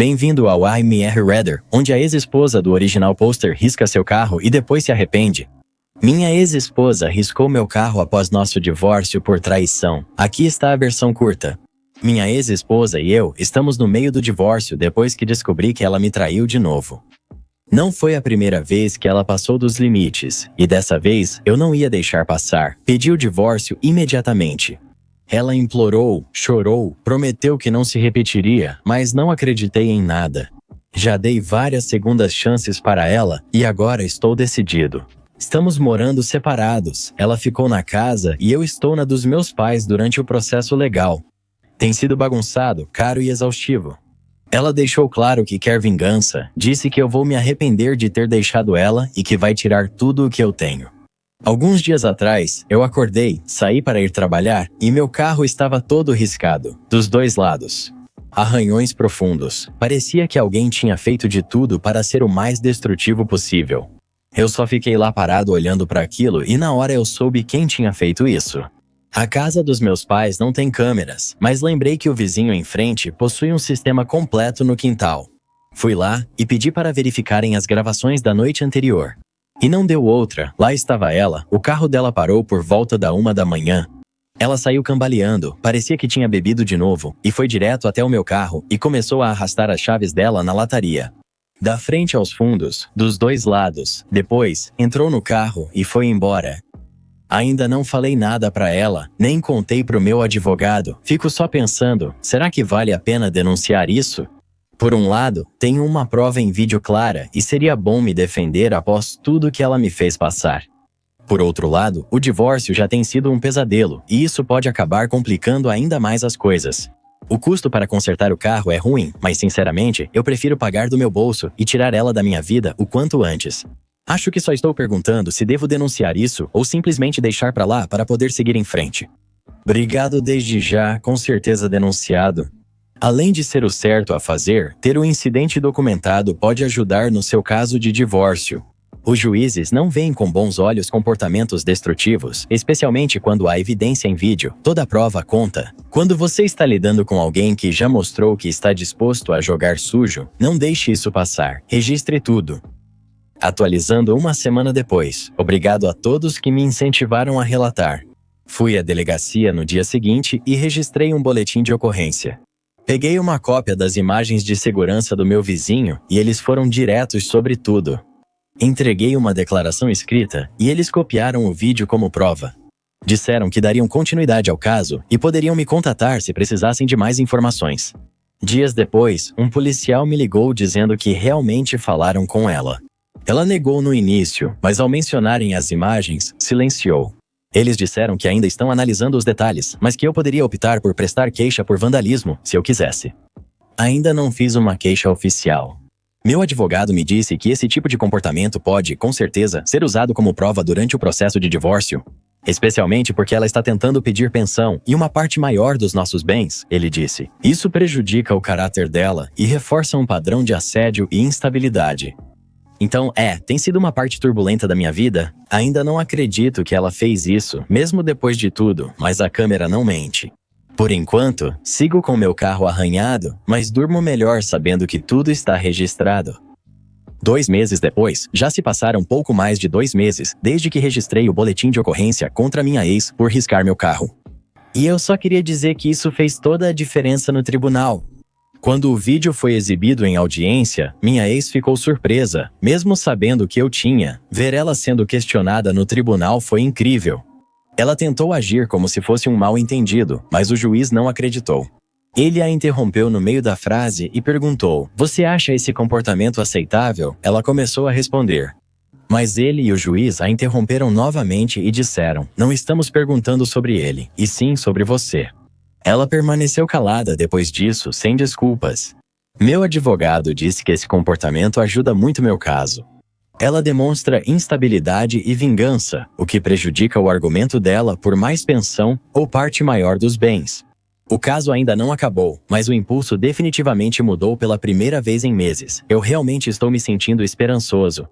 Bem-vindo ao IMR Reader, onde a ex-esposa do original pôster risca seu carro e depois se arrepende. Minha ex-esposa riscou meu carro após nosso divórcio por traição. Aqui está a versão curta. Minha ex-esposa e eu estamos no meio do divórcio depois que descobri que ela me traiu de novo. Não foi a primeira vez que ela passou dos limites, e dessa vez eu não ia deixar passar. Pedi o divórcio imediatamente. Ela implorou, chorou, prometeu que não se repetiria, mas não acreditei em nada. Já dei várias segundas chances para ela e agora estou decidido. Estamos morando separados. Ela ficou na casa e eu estou na dos meus pais durante o processo legal. Tem sido bagunçado, caro e exaustivo. Ela deixou claro que quer vingança, disse que eu vou me arrepender de ter deixado ela e que vai tirar tudo o que eu tenho. Alguns dias atrás, eu acordei, saí para ir trabalhar e meu carro estava todo riscado, dos dois lados. Arranhões profundos. Parecia que alguém tinha feito de tudo para ser o mais destrutivo possível. Eu só fiquei lá parado olhando para aquilo e na hora eu soube quem tinha feito isso. A casa dos meus pais não tem câmeras, mas lembrei que o vizinho em frente possui um sistema completo no quintal. Fui lá e pedi para verificarem as gravações da noite anterior. E não deu outra, lá estava ela, o carro dela parou por volta da 1 da manhã. Ela saiu cambaleando, parecia que tinha bebido de novo, e foi direto até o meu carro e começou a arrastar as chaves dela na lataria. Da frente aos fundos, dos dois lados, depois, entrou no carro e foi embora. Ainda não falei nada para ela, nem contei pro meu advogado, fico só pensando, será que vale a pena denunciar isso? Por um lado, tenho uma prova em vídeo clara e seria bom me defender após tudo que ela me fez passar. Por outro lado, o divórcio já tem sido um pesadelo e isso pode acabar complicando ainda mais as coisas. O custo para consertar o carro é ruim, mas sinceramente, eu prefiro pagar do meu bolso e tirar ela da minha vida o quanto antes. Acho que só estou perguntando se devo denunciar isso ou simplesmente deixar para lá para poder seguir em frente. Obrigado desde já, com certeza denunciado. Além de ser o certo a fazer, ter o incidente documentado pode ajudar no seu caso de divórcio. Os juízes não veem com bons olhos comportamentos destrutivos, especialmente quando há evidência em vídeo. Toda prova conta. Quando você está lidando com alguém que já mostrou que está disposto a jogar sujo, não deixe isso passar. Registre tudo. Atualizando uma semana depois. Obrigado a todos que me incentivaram a relatar. Fui à delegacia no dia seguinte e registrei um boletim de ocorrência. Peguei uma cópia das imagens de segurança do meu vizinho e eles foram diretos sobre tudo. Entreguei uma declaração escrita e eles copiaram o vídeo como prova. Disseram que dariam continuidade ao caso e poderiam me contatar se precisassem de mais informações. Dias depois, um policial me ligou dizendo que realmente falaram com ela. Ela negou no início, mas ao mencionarem as imagens, silenciou. Eles disseram que ainda estão analisando os detalhes, mas que eu poderia optar por prestar queixa por vandalismo, se eu quisesse. Ainda não fiz uma queixa oficial. Meu advogado me disse que esse tipo de comportamento pode, com certeza, ser usado como prova durante o processo de divórcio. Especialmente porque ela está tentando pedir pensão e uma parte maior dos nossos bens, ele disse. Isso prejudica o caráter dela e reforça um padrão de assédio e instabilidade. Então, tem sido uma parte turbulenta da minha vida. Ainda não acredito que ela fez isso, mesmo depois de tudo, mas a câmera não mente. Por enquanto, sigo com meu carro arranhado, mas durmo melhor sabendo que tudo está registrado. 2 meses depois, já se passaram pouco mais de 2 meses desde que registrei o boletim de ocorrência contra minha ex por riscar meu carro. E eu só queria dizer que isso fez toda a diferença no tribunal. Quando o vídeo foi exibido em audiência, minha ex ficou surpresa, mesmo sabendo que eu tinha. Ver ela sendo questionada no tribunal foi incrível. Ela tentou agir como se fosse um mal-entendido, mas o juiz não acreditou. Ele a interrompeu no meio da frase e perguntou: "Você acha esse comportamento aceitável?" Ela começou a responder. Mas ele e o juiz a interromperam novamente e disseram: "Não estamos perguntando sobre ele, e sim sobre você." Ela permaneceu calada depois disso, sem desculpas. Meu advogado disse que esse comportamento ajuda muito meu caso. Ela demonstra instabilidade e vingança, o que prejudica o argumento dela por mais pensão ou parte maior dos bens. O caso ainda não acabou, mas o impulso definitivamente mudou pela primeira vez em meses. Eu realmente estou me sentindo esperançoso.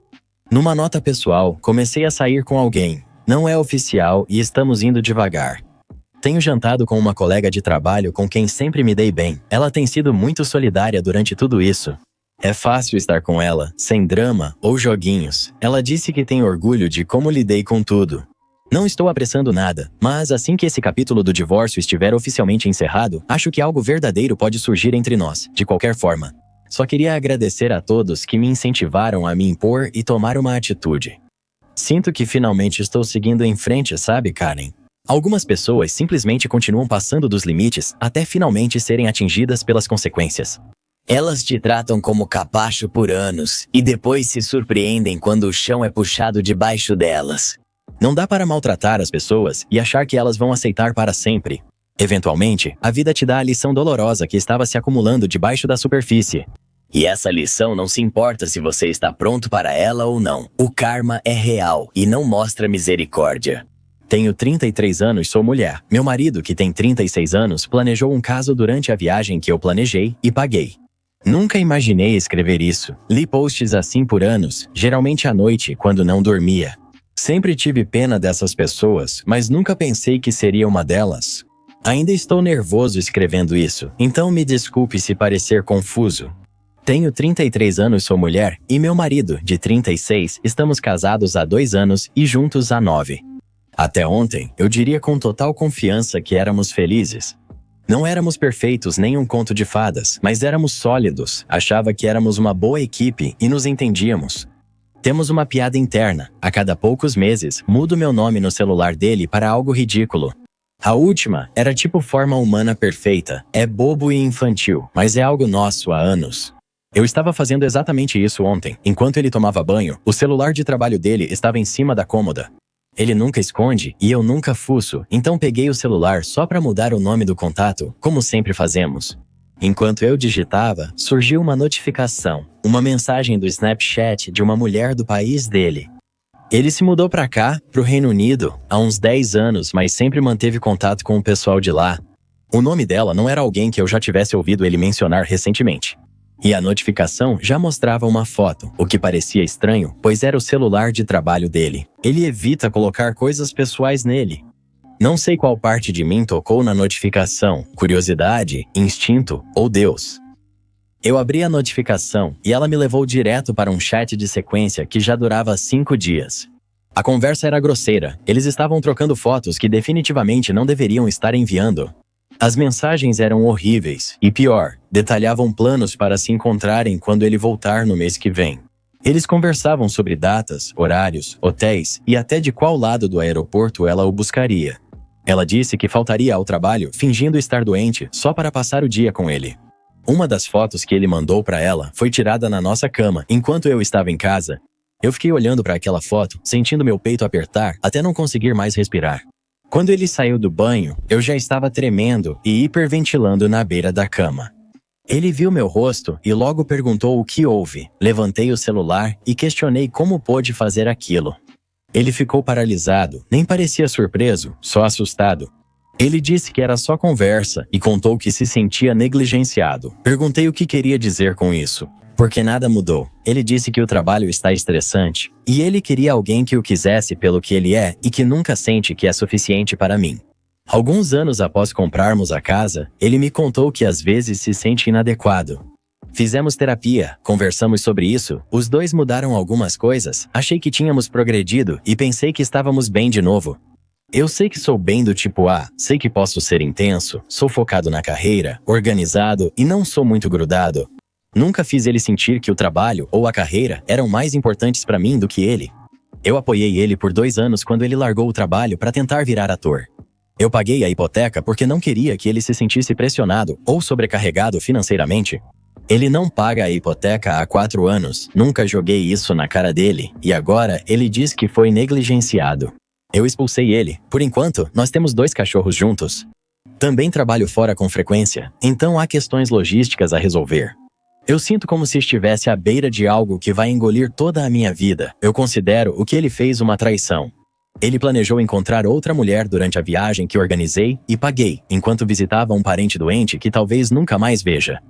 Numa nota pessoal, comecei a sair com alguém. Não é oficial e estamos indo devagar. Tenho jantado com uma colega de trabalho com quem sempre me dei bem. Ela tem sido muito solidária durante tudo isso. É fácil estar com ela, sem drama ou joguinhos. Ela disse que tem orgulho de como lidei com tudo. Não estou apressando nada, mas assim que esse capítulo do divórcio estiver oficialmente encerrado, acho que algo verdadeiro pode surgir entre nós, de qualquer forma. Só queria agradecer a todos que me incentivaram a me impor e tomar uma atitude. Sinto que finalmente estou seguindo em frente, sabe, Karen? Algumas pessoas simplesmente continuam passando dos limites até finalmente serem atingidas pelas consequências. Elas te tratam como capacho por anos e depois se surpreendem quando o chão é puxado debaixo delas. Não dá para maltratar as pessoas e achar que elas vão aceitar para sempre. Eventualmente, a vida te dá a lição dolorosa que estava se acumulando debaixo da superfície. E essa lição não se importa se você está pronto para ela ou não. O karma é real e não mostra misericórdia. Tenho 33 anos, sou mulher. Meu marido, que tem 36 anos, planejou um caso durante a viagem que eu planejei e paguei. Nunca imaginei escrever isso. Li posts assim por anos, geralmente à noite, quando não dormia. Sempre tive pena dessas pessoas, mas nunca pensei que seria uma delas. Ainda estou nervoso escrevendo isso, então me desculpe se parecer confuso. Tenho 33 anos, sou mulher, e meu marido, de 36, estamos casados há 2 anos e juntos há 9. Até ontem, eu diria com total confiança que éramos felizes. Não éramos perfeitos nem um conto de fadas, mas éramos sólidos, achava que éramos uma boa equipe e nos entendíamos. Temos uma piada interna. A cada poucos meses, mudo meu nome no celular dele para algo ridículo. A última era tipo forma humana perfeita. É bobo e infantil, mas é algo nosso há anos. Eu estava fazendo exatamente isso ontem. Enquanto ele tomava banho, o celular de trabalho dele estava em cima da cômoda. Ele nunca esconde e eu nunca fuço, então peguei o celular só para mudar o nome do contato, como sempre fazemos. Enquanto eu digitava, surgiu uma notificação, uma mensagem do Snapchat de uma mulher do país dele. Ele se mudou para cá, pro Reino Unido, há uns 10 anos, mas sempre manteve contato com o pessoal de lá. O nome dela não era alguém que eu já tivesse ouvido ele mencionar recentemente. E a notificação já mostrava uma foto, o que parecia estranho, pois era o celular de trabalho dele. Ele evita colocar coisas pessoais nele. Não sei qual parte de mim tocou na notificação, curiosidade, instinto ou Deus. Eu abri a notificação e ela me levou direto para um chat de sequência que já durava 5 dias. A conversa era grosseira, eles estavam trocando fotos que definitivamente não deveriam estar enviando. As mensagens eram horríveis e, pior, detalhavam planos para se encontrarem quando ele voltar no mês que vem. Eles conversavam sobre datas, horários, hotéis e até de qual lado do aeroporto ela o buscaria. Ela disse que faltaria ao trabalho fingindo estar doente só para passar o dia com ele. Uma das fotos que ele mandou para ela foi tirada na nossa cama enquanto eu estava em casa. Eu fiquei olhando para aquela foto, sentindo meu peito apertar até não conseguir mais respirar. Quando ele saiu do banho, eu já estava tremendo e hiperventilando na beira da cama. Ele viu meu rosto e logo perguntou o que houve. Levantei o celular e questionei como pôde fazer aquilo. Ele ficou paralisado, nem parecia surpreso, só assustado. Ele disse que era só conversa e contou que se sentia negligenciado. Perguntei o que queria dizer com isso, porque nada mudou. Ele disse que o trabalho está estressante e ele queria alguém que o quisesse pelo que ele é e que nunca sente que é suficiente para mim. Alguns anos após comprarmos a casa, ele me contou que às vezes se sente inadequado. Fizemos terapia, conversamos sobre isso, os dois mudaram algumas coisas, achei que tínhamos progredido e pensei que estávamos bem de novo. Eu sei que sou bem do tipo A, sei que posso ser intenso, sou focado na carreira, organizado e não sou muito grudado. Nunca fiz ele sentir que o trabalho ou a carreira eram mais importantes para mim do que ele. Eu apoiei ele por 2 anos quando ele largou o trabalho para tentar virar ator. Eu paguei a hipoteca porque não queria que ele se sentisse pressionado ou sobrecarregado financeiramente. Ele não paga a hipoteca há 4 anos, nunca joguei isso na cara dele, e agora ele diz que foi negligenciado. Eu expulsei ele. Por enquanto, nós temos 2 cachorros juntos. Também trabalho fora com frequência, então há questões logísticas a resolver. Eu sinto como se estivesse à beira de algo que vai engolir toda a minha vida. Eu considero o que ele fez uma traição. Ele planejou encontrar outra mulher durante a viagem que organizei e paguei, enquanto visitava um parente doente que talvez nunca mais veja.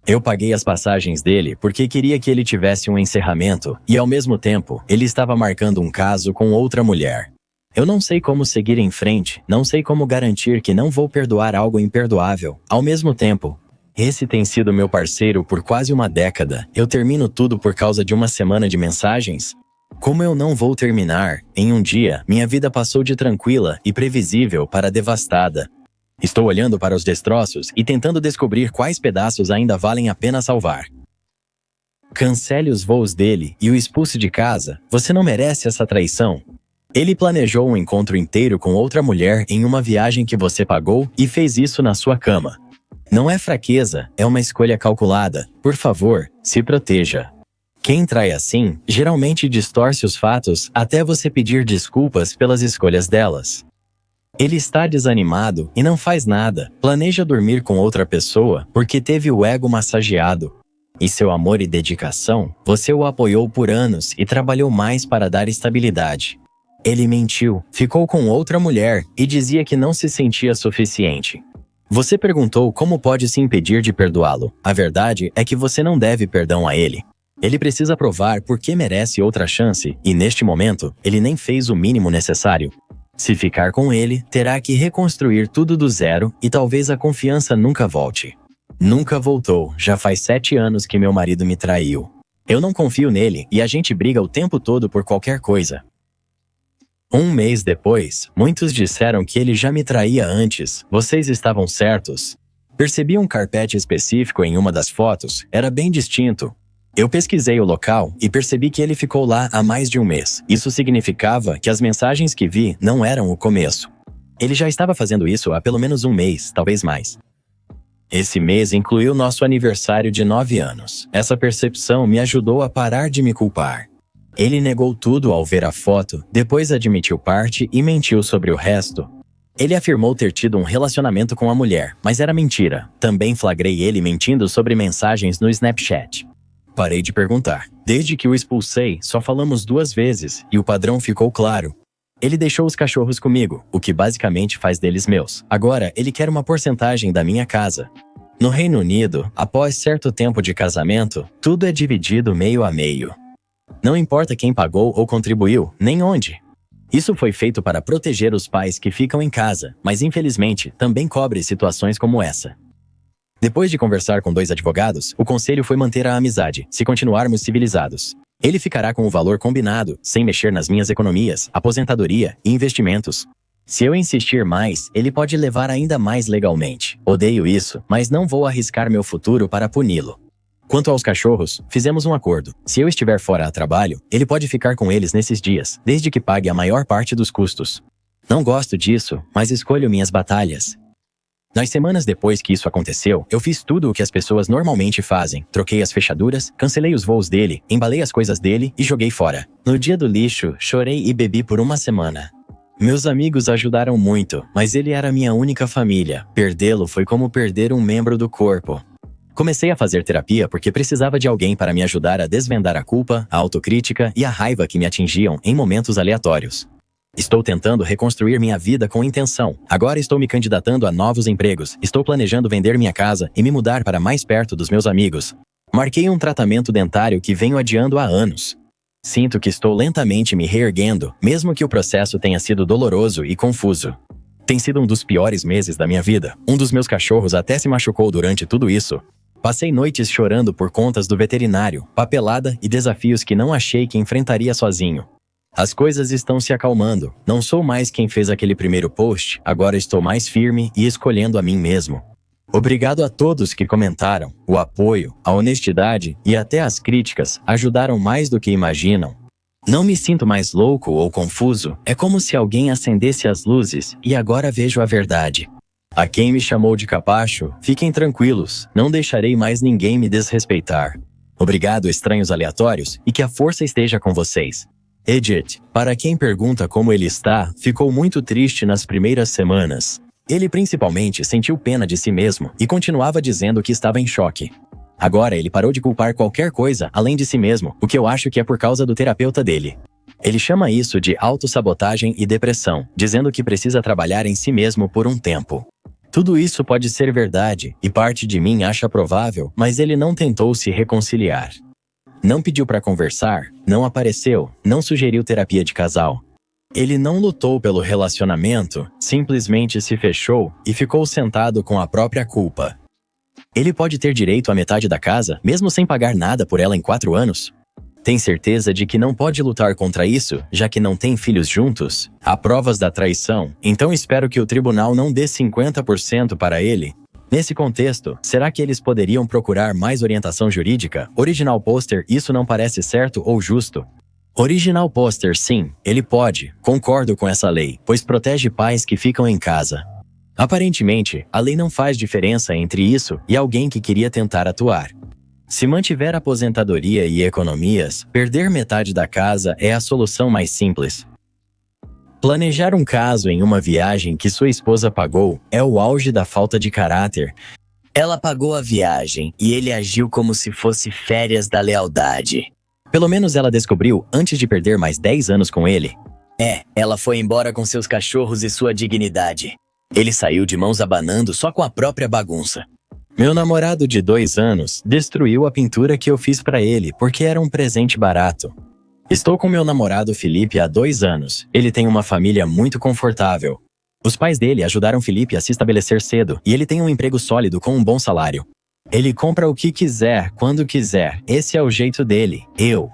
Eu paguei as passagens dele porque queria que ele tivesse um encerramento e, ao mesmo tempo, ele estava marcando um caso com outra mulher. Eu não sei como seguir em frente, não sei como garantir que não vou perdoar algo imperdoável. Ao mesmo tempo, esse tem sido meu parceiro por quase uma década. Eu termino tudo por causa de uma semana de mensagens? Como eu não vou terminar? Em um dia, minha vida passou de tranquila e previsível para devastada. Estou olhando para os destroços e tentando descobrir quais pedaços ainda valem a pena salvar. Cancele os voos dele e o expulse de casa. Você não merece essa traição. Ele planejou um encontro inteiro com outra mulher em uma viagem que você pagou e fez isso na sua cama. Não é fraqueza, é uma escolha calculada. Por favor, se proteja. Quem trai assim, geralmente distorce os fatos até você pedir desculpas pelas escolhas delas. Ele está desanimado e não faz nada. Planeja dormir com outra pessoa porque teve o ego massageado. E seu amor e dedicação, você o apoiou por anos e trabalhou mais para dar estabilidade. Ele mentiu, ficou com outra mulher e dizia que não se sentia suficiente. Você perguntou como pode se impedir de perdoá-lo. A verdade é que você não deve perdão a ele. Ele precisa provar por que merece outra chance e, neste momento, ele nem fez o mínimo necessário. Se ficar com ele, terá que reconstruir tudo do zero e talvez a confiança nunca volte. Nunca voltou, já faz 7 anos que meu marido me traiu. Eu não confio nele e a gente briga o tempo todo por qualquer coisa. Um mês depois, muitos disseram que ele já me traía antes. Vocês estavam certos. Percebi um carpete específico em uma das fotos, era bem distinto. Eu pesquisei o local e percebi que ele ficou lá há mais de um mês. Isso significava que as mensagens que vi não eram o começo. Ele já estava fazendo isso há pelo menos um mês, talvez mais. Esse mês incluiu nosso aniversário de 9 anos. Essa percepção me ajudou a parar de me culpar. Ele negou tudo ao ver a foto, depois admitiu parte e mentiu sobre o resto. Ele afirmou ter tido um relacionamento com a mulher, mas era mentira. Também flagrei ele mentindo sobre mensagens no Snapchat. Parei de perguntar. Desde que o expulsei, só falamos 2 vezes e o padrão ficou claro. Ele deixou os cachorros comigo, o que basicamente faz deles meus. Agora, ele quer uma porcentagem da minha casa. No Reino Unido, após certo tempo de casamento, tudo é dividido meio a meio. Não importa quem pagou ou contribuiu, nem onde. Isso foi feito para proteger os pais que ficam em casa, mas infelizmente também cobre situações como essa. Depois de conversar com 2 advogados, o conselho foi manter a amizade, se continuarmos civilizados. Ele ficará com o valor combinado, sem mexer nas minhas economias, aposentadoria e investimentos. Se eu insistir mais, ele pode levar ainda mais legalmente. Odeio isso, mas não vou arriscar meu futuro para puni-lo. Quanto aos cachorros, fizemos um acordo. Se eu estiver fora a trabalho, ele pode ficar com eles nesses dias, desde que pague a maior parte dos custos. Não gosto disso, mas escolho minhas batalhas. Nas semanas depois que isso aconteceu, eu fiz tudo o que as pessoas normalmente fazem. Troquei as fechaduras, cancelei os voos dele, embalei as coisas dele e joguei fora. No dia do lixo, chorei e bebi por uma semana. Meus amigos ajudaram muito, mas ele era minha única família. Perdê-lo foi como perder um membro do corpo. Comecei a fazer terapia porque precisava de alguém para me ajudar a desvendar a culpa, a autocrítica e a raiva que me atingiam em momentos aleatórios. Estou tentando reconstruir minha vida com intenção. Agora estou me candidatando a novos empregos. Estou planejando vender minha casa e me mudar para mais perto dos meus amigos. Marquei um tratamento dentário que venho adiando há anos. Sinto que estou lentamente me reerguendo, mesmo que o processo tenha sido doloroso e confuso. Tem sido um dos piores meses da minha vida. Um dos meus cachorros até se machucou durante tudo isso. Passei noites chorando por contas do veterinário, papelada e desafios que não achei que enfrentaria sozinho. As coisas estão se acalmando. Não sou mais quem fez aquele primeiro post, agora estou mais firme e escolhendo a mim mesmo. Obrigado a todos que comentaram. O apoio, a honestidade e até as críticas ajudaram mais do que imaginam. Não me sinto mais louco ou confuso. É como se alguém acendesse as luzes e agora vejo a verdade. A quem me chamou de capacho, fiquem tranquilos, não deixarei mais ninguém me desrespeitar. Obrigado, estranhos aleatórios, e que a força esteja com vocês. Edith, para quem pergunta como ele está, ficou muito triste nas primeiras semanas. Ele principalmente sentiu pena de si mesmo e continuava dizendo que estava em choque. Agora ele parou de culpar qualquer coisa além de si mesmo, o que eu acho que é por causa do terapeuta dele. Ele chama isso de autossabotagem e depressão, dizendo que precisa trabalhar em si mesmo por um tempo. Tudo isso pode ser verdade, e parte de mim acha provável, mas ele não tentou se reconciliar. Não pediu para conversar, não apareceu, não sugeriu terapia de casal. Ele não lutou pelo relacionamento, simplesmente se fechou e ficou sentado com a própria culpa. Ele pode ter direito à metade da casa, mesmo sem pagar nada por ela em 4 anos? Tem certeza de que não pode lutar contra isso, já que não tem filhos juntos? Há provas da traição, então espero que o tribunal não dê 50% para ele. Nesse contexto, será que eles poderiam procurar mais orientação jurídica? Original Poster, isso não parece certo ou justo? Original Poster, sim, ele pode. Concordo com essa lei, pois protege pais que ficam em casa. Aparentemente, a lei não faz diferença entre isso e alguém que queria tentar atuar. Se mantiver aposentadoria e economias, perder metade da casa é a solução mais simples. Planejar um caso em uma viagem que sua esposa pagou é o auge da falta de caráter. Ela pagou a viagem e ele agiu como se fosse férias da lealdade. Pelo menos ela descobriu antes de perder mais 10 anos com ele. Ela foi embora com seus cachorros e sua dignidade. Ele saiu de mãos abanando só com a própria bagunça. Meu namorado de 2 anos destruiu a pintura que eu fiz para ele porque era um presente barato. Estou com meu namorado Felipe há 2 anos. Ele tem uma família muito confortável. Os pais dele ajudaram Felipe a se estabelecer cedo e ele tem um emprego sólido com um bom salário. Ele compra o que quiser, quando quiser. Esse é o jeito dele. Eu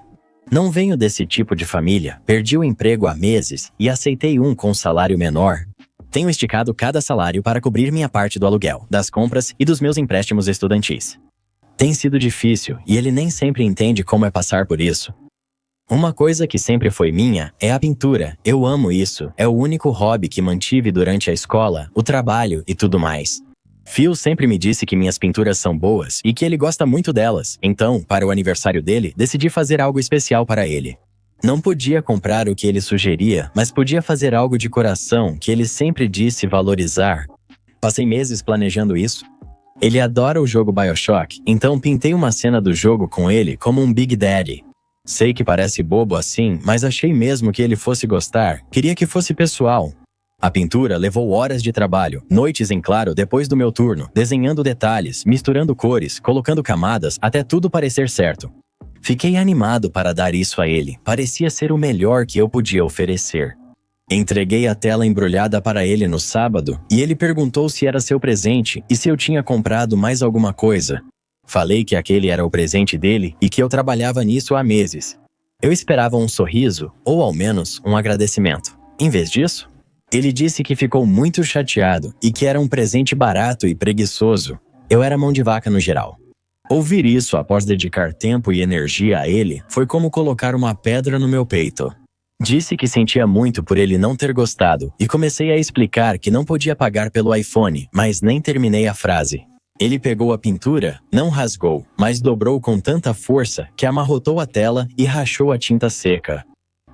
não venho desse tipo de família. Perdi o emprego há meses e aceitei um com salário menor. Tenho esticado cada salário para cobrir minha parte do aluguel, das compras e dos meus empréstimos estudantis. Tem sido difícil e ele nem sempre entende como é passar por isso. Uma coisa que sempre foi minha é a pintura. Eu amo isso. É o único hobby que mantive durante a escola, o trabalho e tudo mais. Phil sempre me disse que minhas pinturas são boas e que ele gosta muito delas. Então, para o aniversário dele, decidi fazer algo especial para ele. Não podia comprar o que ele sugeria, mas podia fazer algo de coração que ele sempre disse valorizar. Passei meses planejando isso. Ele adora o jogo BioShock, então pintei uma cena do jogo com ele como um Big Daddy. Sei que parece bobo assim, mas achei mesmo que ele fosse gostar. Queria que fosse pessoal. A pintura levou horas de trabalho, noites em claro depois do meu turno, desenhando detalhes, misturando cores, colocando camadas, até tudo parecer certo. Fiquei animado para dar isso a ele, parecia ser o melhor que eu podia oferecer. Entreguei a tela embrulhada para ele no sábado e ele perguntou se era seu presente e se eu tinha comprado mais alguma coisa. Falei que aquele era o presente dele e que eu trabalhava nisso há meses. Eu esperava um sorriso ou ao menos um agradecimento. Em vez disso, ele disse que ficou muito chateado e que era um presente barato e preguiçoso. Eu era mão de vaca no geral. Ouvir isso após dedicar tempo e energia a ele foi como colocar uma pedra no meu peito. Disse que sentia muito por ele não ter gostado e comecei a explicar que não podia pagar pelo iPhone, mas nem terminei a frase. Ele pegou a pintura, não rasgou, mas dobrou com tanta força que amarrotou a tela e rachou a tinta seca.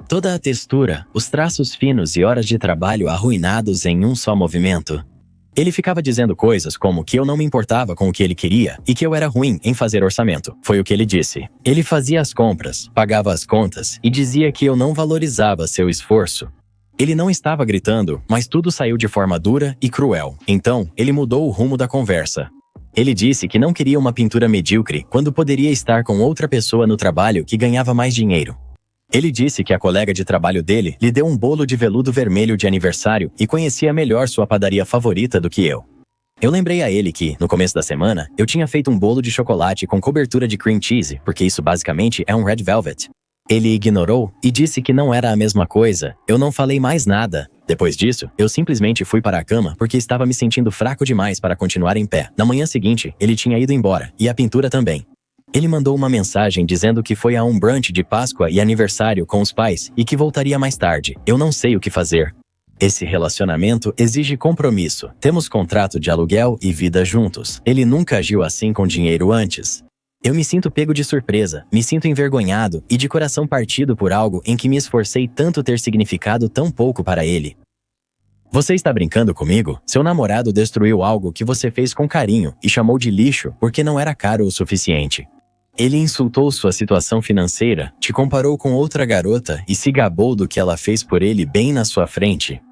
Toda a textura, os traços finos e horas de trabalho arruinados em um só movimento. Ele ficava dizendo coisas como que eu não me importava com o que ele queria e que eu era ruim em fazer orçamento. Foi o que ele disse. Ele fazia as compras, pagava as contas e dizia que eu não valorizava seu esforço. Ele não estava gritando, mas tudo saiu de forma dura e cruel. Então, ele mudou o rumo da conversa. Ele disse que não queria uma pintura medíocre quando poderia estar com outra pessoa no trabalho que ganhava mais dinheiro. Ele disse que a colega de trabalho dele lhe deu um bolo de veludo vermelho de aniversário e conhecia melhor sua padaria favorita do que eu. Eu lembrei a ele que, no começo da semana, eu tinha feito um bolo de chocolate com cobertura de cream cheese, porque isso basicamente é um red velvet. Ele ignorou e disse que não era a mesma coisa. Eu não falei mais nada. Depois disso, eu simplesmente fui para a cama porque estava me sentindo fraco demais para continuar em pé. Na manhã seguinte, ele tinha ido embora, e a pintura também. Ele mandou uma mensagem dizendo que foi a um brunch de Páscoa e aniversário com os pais e que voltaria mais tarde. Eu não sei o que fazer. Esse relacionamento exige compromisso. Temos contrato de aluguel e vida juntos. Ele nunca agiu assim com dinheiro antes. Eu me sinto pego de surpresa, me sinto envergonhado e de coração partido por algo em que me esforcei tanto ter significado tão pouco para ele. Você está brincando comigo? Seu namorado destruiu algo que você fez com carinho e chamou de lixo porque não era caro o suficiente. Ele insultou sua situação financeira, te comparou com outra garota e se gabou do que ela fez por ele bem na sua frente.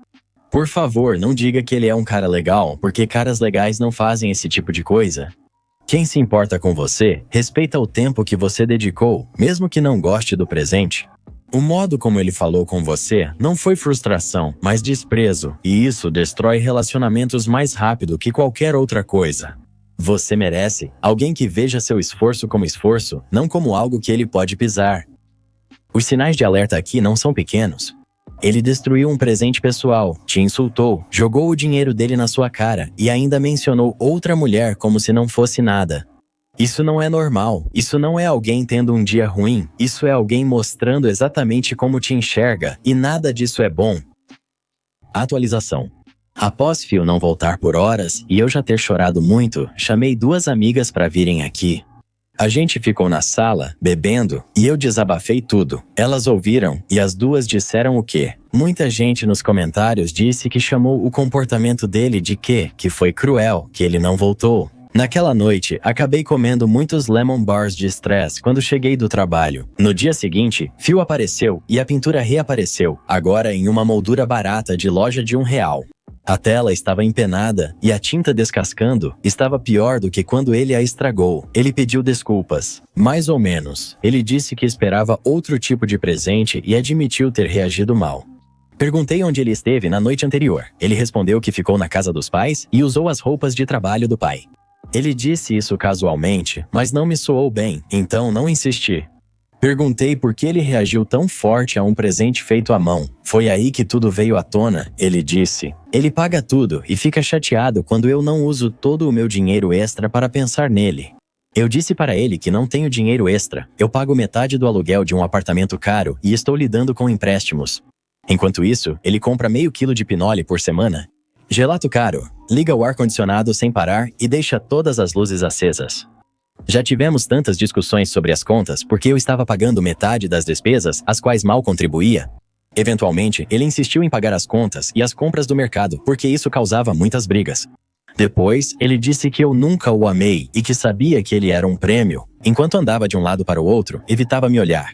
Por favor, não diga que ele é um cara legal, porque caras legais não fazem esse tipo de coisa. Quem se importa com você, respeita o tempo que você dedicou, mesmo que não goste do presente. O modo como ele falou com você não foi frustração, mas desprezo, e isso destrói relacionamentos mais rápido que qualquer outra coisa. Você merece alguém que veja seu esforço como esforço, não como algo que ele pode pisar. Os sinais de alerta aqui não são pequenos. Ele destruiu um presente pessoal, te insultou, jogou o dinheiro dele na sua cara e ainda mencionou outra mulher como se não fosse nada. Isso não é normal, isso não é alguém tendo um dia ruim, isso é alguém mostrando exatamente como te enxerga, e nada disso é bom. Atualização. Após Phil não voltar por horas e eu já ter chorado muito, chamei 2 amigas para virem aqui. A gente ficou na sala, bebendo, e eu desabafei tudo. Elas ouviram e as 2 disseram o quê? Muita gente nos comentários disse que chamou o comportamento dele de quê? Que foi cruel, que ele não voltou. Naquela noite, acabei comendo muitos lemon bars de estresse quando cheguei do trabalho. No dia seguinte, Phil apareceu e a pintura reapareceu, agora em uma moldura barata de loja de R$1. A tela estava empenada e a tinta descascando estava pior do que quando ele a estragou. Ele pediu desculpas. Mais ou menos. Ele disse que esperava outro tipo de presente e admitiu ter reagido mal. Perguntei onde ele esteve na noite anterior. Ele respondeu que ficou na casa dos pais e usou as roupas de trabalho do pai. Ele disse isso casualmente, mas não me soou bem, então não insisti. Perguntei por que ele reagiu tão forte a um presente feito à mão. Foi aí que tudo veio à tona, ele disse. Ele paga tudo e fica chateado quando eu não uso todo o meu dinheiro extra para pensar nele. Eu disse para ele que não tenho dinheiro extra. Eu pago metade do aluguel de um apartamento caro e estou lidando com empréstimos. Enquanto isso, ele compra meio quilo de pinole por semana. Gelato caro, liga o ar-condicionado sem parar e deixa todas as luzes acesas. Já tivemos tantas discussões sobre as contas porque eu estava pagando metade das despesas, às quais mal contribuía. Eventualmente, ele insistiu em pagar as contas e as compras do mercado, porque isso causava muitas brigas. Depois, ele disse que eu nunca o amei e que sabia que ele era um prêmio. Enquanto andava de um lado para o outro, evitava me olhar.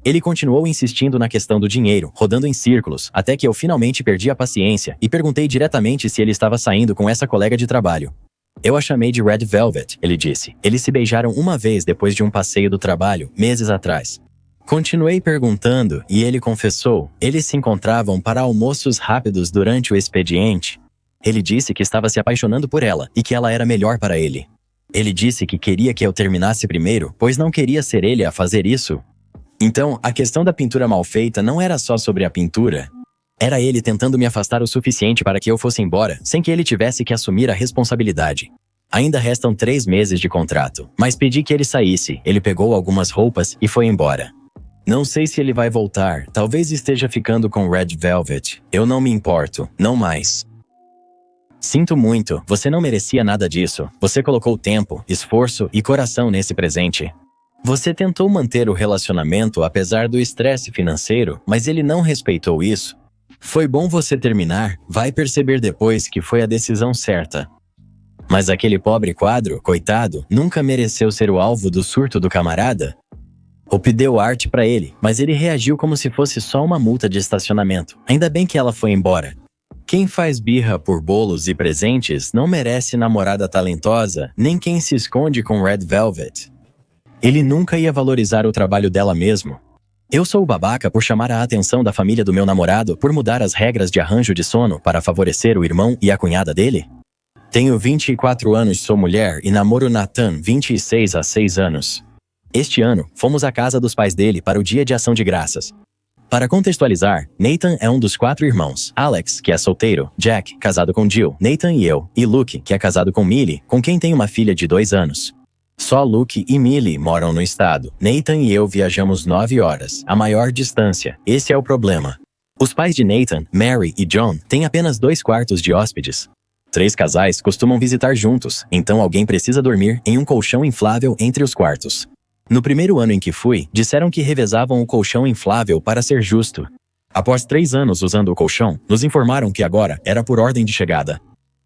Ele continuou insistindo na questão do dinheiro, rodando em círculos, até que eu finalmente perdi a paciência e perguntei diretamente se ele estava saindo com essa colega de trabalho. Eu a chamei de Red Velvet, ele disse. Eles se beijaram uma vez depois de um passeio do trabalho, meses atrás. Continuei perguntando e ele confessou. Eles se encontravam para almoços rápidos durante o expediente. Ele disse que estava se apaixonando por ela e que ela era melhor para ele. Ele disse que queria que eu terminasse primeiro, pois não queria ser ele a fazer isso. Então, a questão da pintura mal feita não era só sobre a pintura. Era ele tentando me afastar o suficiente para que eu fosse embora, sem que ele tivesse que assumir a responsabilidade. Ainda restam 3 meses de contrato, mas pedi que ele saísse. Ele pegou algumas roupas e foi embora. Não sei se ele vai voltar, talvez esteja ficando com Red Velvet. Eu não me importo, não mais. Sinto muito, você não merecia nada disso. Você colocou tempo, esforço e coração nesse presente. Você tentou manter o relacionamento apesar do estresse financeiro, mas ele não respeitou isso. Foi bom você terminar, vai perceber depois que foi a decisão certa. Mas aquele pobre quadro, coitado, nunca mereceu ser o alvo do surto do camarada? Hope deu arte pra ele, mas ele reagiu como se fosse só uma multa de estacionamento. Ainda bem que ela foi embora. Quem faz birra por bolos e presentes não merece namorada talentosa, nem quem se esconde com Red Velvet. Ele nunca ia valorizar o trabalho dela mesmo. Eu sou o babaca por chamar a atenção da família do meu namorado por mudar as regras de arranjo de sono para favorecer o irmão e a cunhada dele? Tenho 24 anos, sou mulher e namoro Nathan, 26 há 6 anos. Este ano, fomos à casa dos pais dele para o Dia de Ação de Graças. Para contextualizar, Nathan é um dos 4 irmãos. Alex, que é solteiro, Jack, casado com Jill, Nathan e eu, e Luke, que é casado com Millie, com quem tem uma filha de 2 anos. Só Luke e Millie moram no estado. Nathan e eu viajamos 9 horas, a maior distância. Esse é o problema. Os pais de Nathan, Mary e John têm apenas 2 quartos de hóspedes. 3 casais costumam visitar juntos, então alguém precisa dormir em um colchão inflável entre os quartos. No primeiro ano em que fui, disseram que revezavam o colchão inflável para ser justo. Após 3 anos usando o colchão, nos informaram que agora era por ordem de chegada.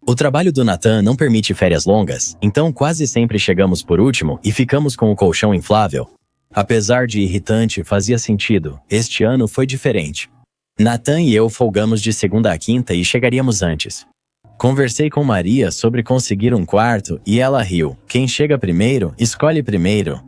O trabalho do Nathan não permite férias longas, então quase sempre chegamos por último e ficamos com o colchão inflável. Apesar de irritante, fazia sentido. Este ano foi diferente. Nathan e eu folgamos de segunda a quinta e chegaríamos antes. Conversei com Maria sobre conseguir um quarto e ela riu. Quem chega primeiro, escolhe primeiro.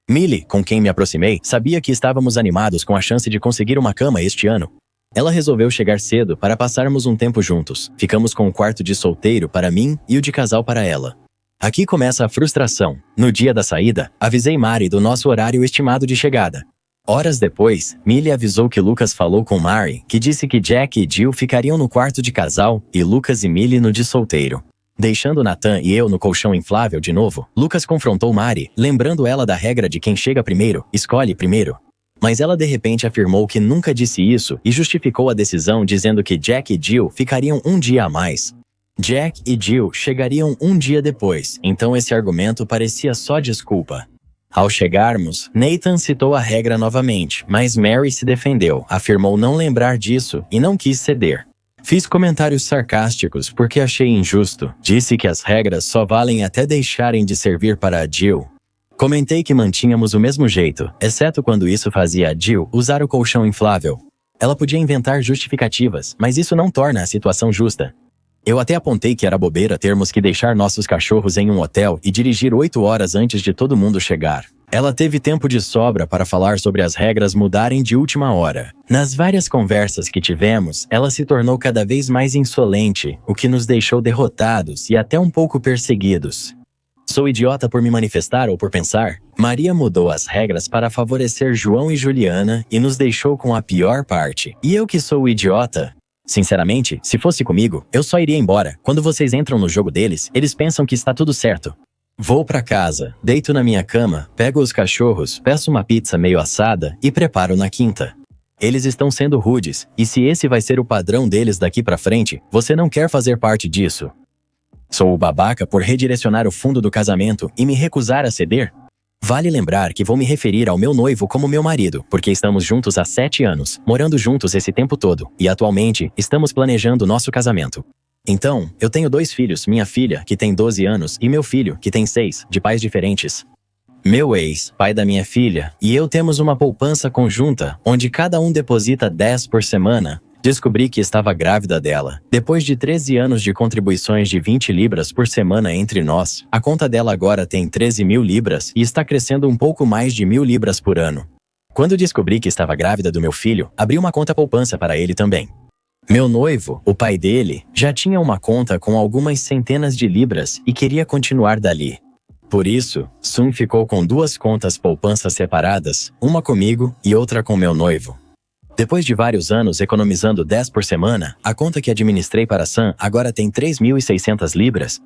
Millie, com quem me aproximei, sabia que estávamos animados com a chance de conseguir uma cama este ano. Ela resolveu chegar cedo para passarmos um tempo juntos. Ficamos com o quarto de solteiro para mim e o de casal para ela. Aqui começa a frustração. No dia da saída, avisei Mari do nosso horário estimado de chegada. Horas depois, Millie avisou que Lucas falou com Mari, que disse que Jack e Jill ficariam no quarto de casal e Lucas e Millie no de solteiro. Deixando Nathan e eu no colchão inflável de novo, Lucas confrontou Mari, lembrando ela da regra de quem chega primeiro, escolhe primeiro. Mas ela de repente afirmou que nunca disse isso e justificou a decisão dizendo que Jack e Jill ficariam um dia a mais. Jack e Jill chegariam um dia depois, então esse argumento parecia só desculpa. Ao chegarmos, Nathan citou a regra novamente, mas Mary se defendeu, afirmou não lembrar disso e não quis ceder. Fiz comentários sarcásticos porque achei injusto. Disse que as regras só valem até deixarem de servir para a Jill. Comentei que mantínhamos o mesmo jeito, exceto quando isso fazia a Jill usar o colchão inflável. Ela podia inventar justificativas, mas isso não torna a situação justa. Eu até apontei que era bobeira termos que deixar nossos cachorros em um hotel e dirigir 8 horas antes de todo mundo chegar. Ela teve tempo de sobra para falar sobre as regras mudarem de última hora. Nas várias conversas que tivemos, ela se tornou cada vez mais insolente, o que nos deixou derrotados e até um pouco perseguidos. Sou idiota por me manifestar ou por pensar? Maria mudou as regras para favorecer João e Juliana e nos deixou com a pior parte. E eu que sou o idiota? Sinceramente, se fosse comigo, eu só iria embora. Quando vocês entram no jogo deles, eles pensam que está tudo certo. Vou pra casa, deito na minha cama, pego os cachorros, peço uma pizza meio assada e preparo na quinta. Eles estão sendo rudes, e se esse vai ser o padrão deles daqui pra frente, você não quer fazer parte disso. Sou o babaca por redirecionar o fundo do casamento e me recusar a ceder? Vale lembrar que vou me referir ao meu noivo como meu marido, porque estamos juntos há 7 anos, morando juntos esse tempo todo, e atualmente estamos planejando nosso casamento. Então, eu tenho 2 filhos, minha filha, que tem 12 anos, e meu filho, que tem 6, de pais diferentes. Meu ex, pai da minha filha, e eu temos uma poupança conjunta, onde cada um deposita 10 por semana. Descobri que estava grávida dela. Depois de 13 anos de contribuições de 20 libras por semana entre nós, a conta dela agora tem 13.000 libras e está crescendo um pouco mais de 1.000 libras por ano. Quando descobri que estava grávida do meu filho, abri uma conta poupança para ele também. Meu noivo, o pai dele, já tinha uma conta com algumas centenas de libras e queria continuar dali. Por isso, Sun ficou com 2 contas poupança separadas, uma comigo e outra com meu noivo. Depois de vários anos economizando 10 por semana, a conta que administrei para Sun agora tem 3.600 libras.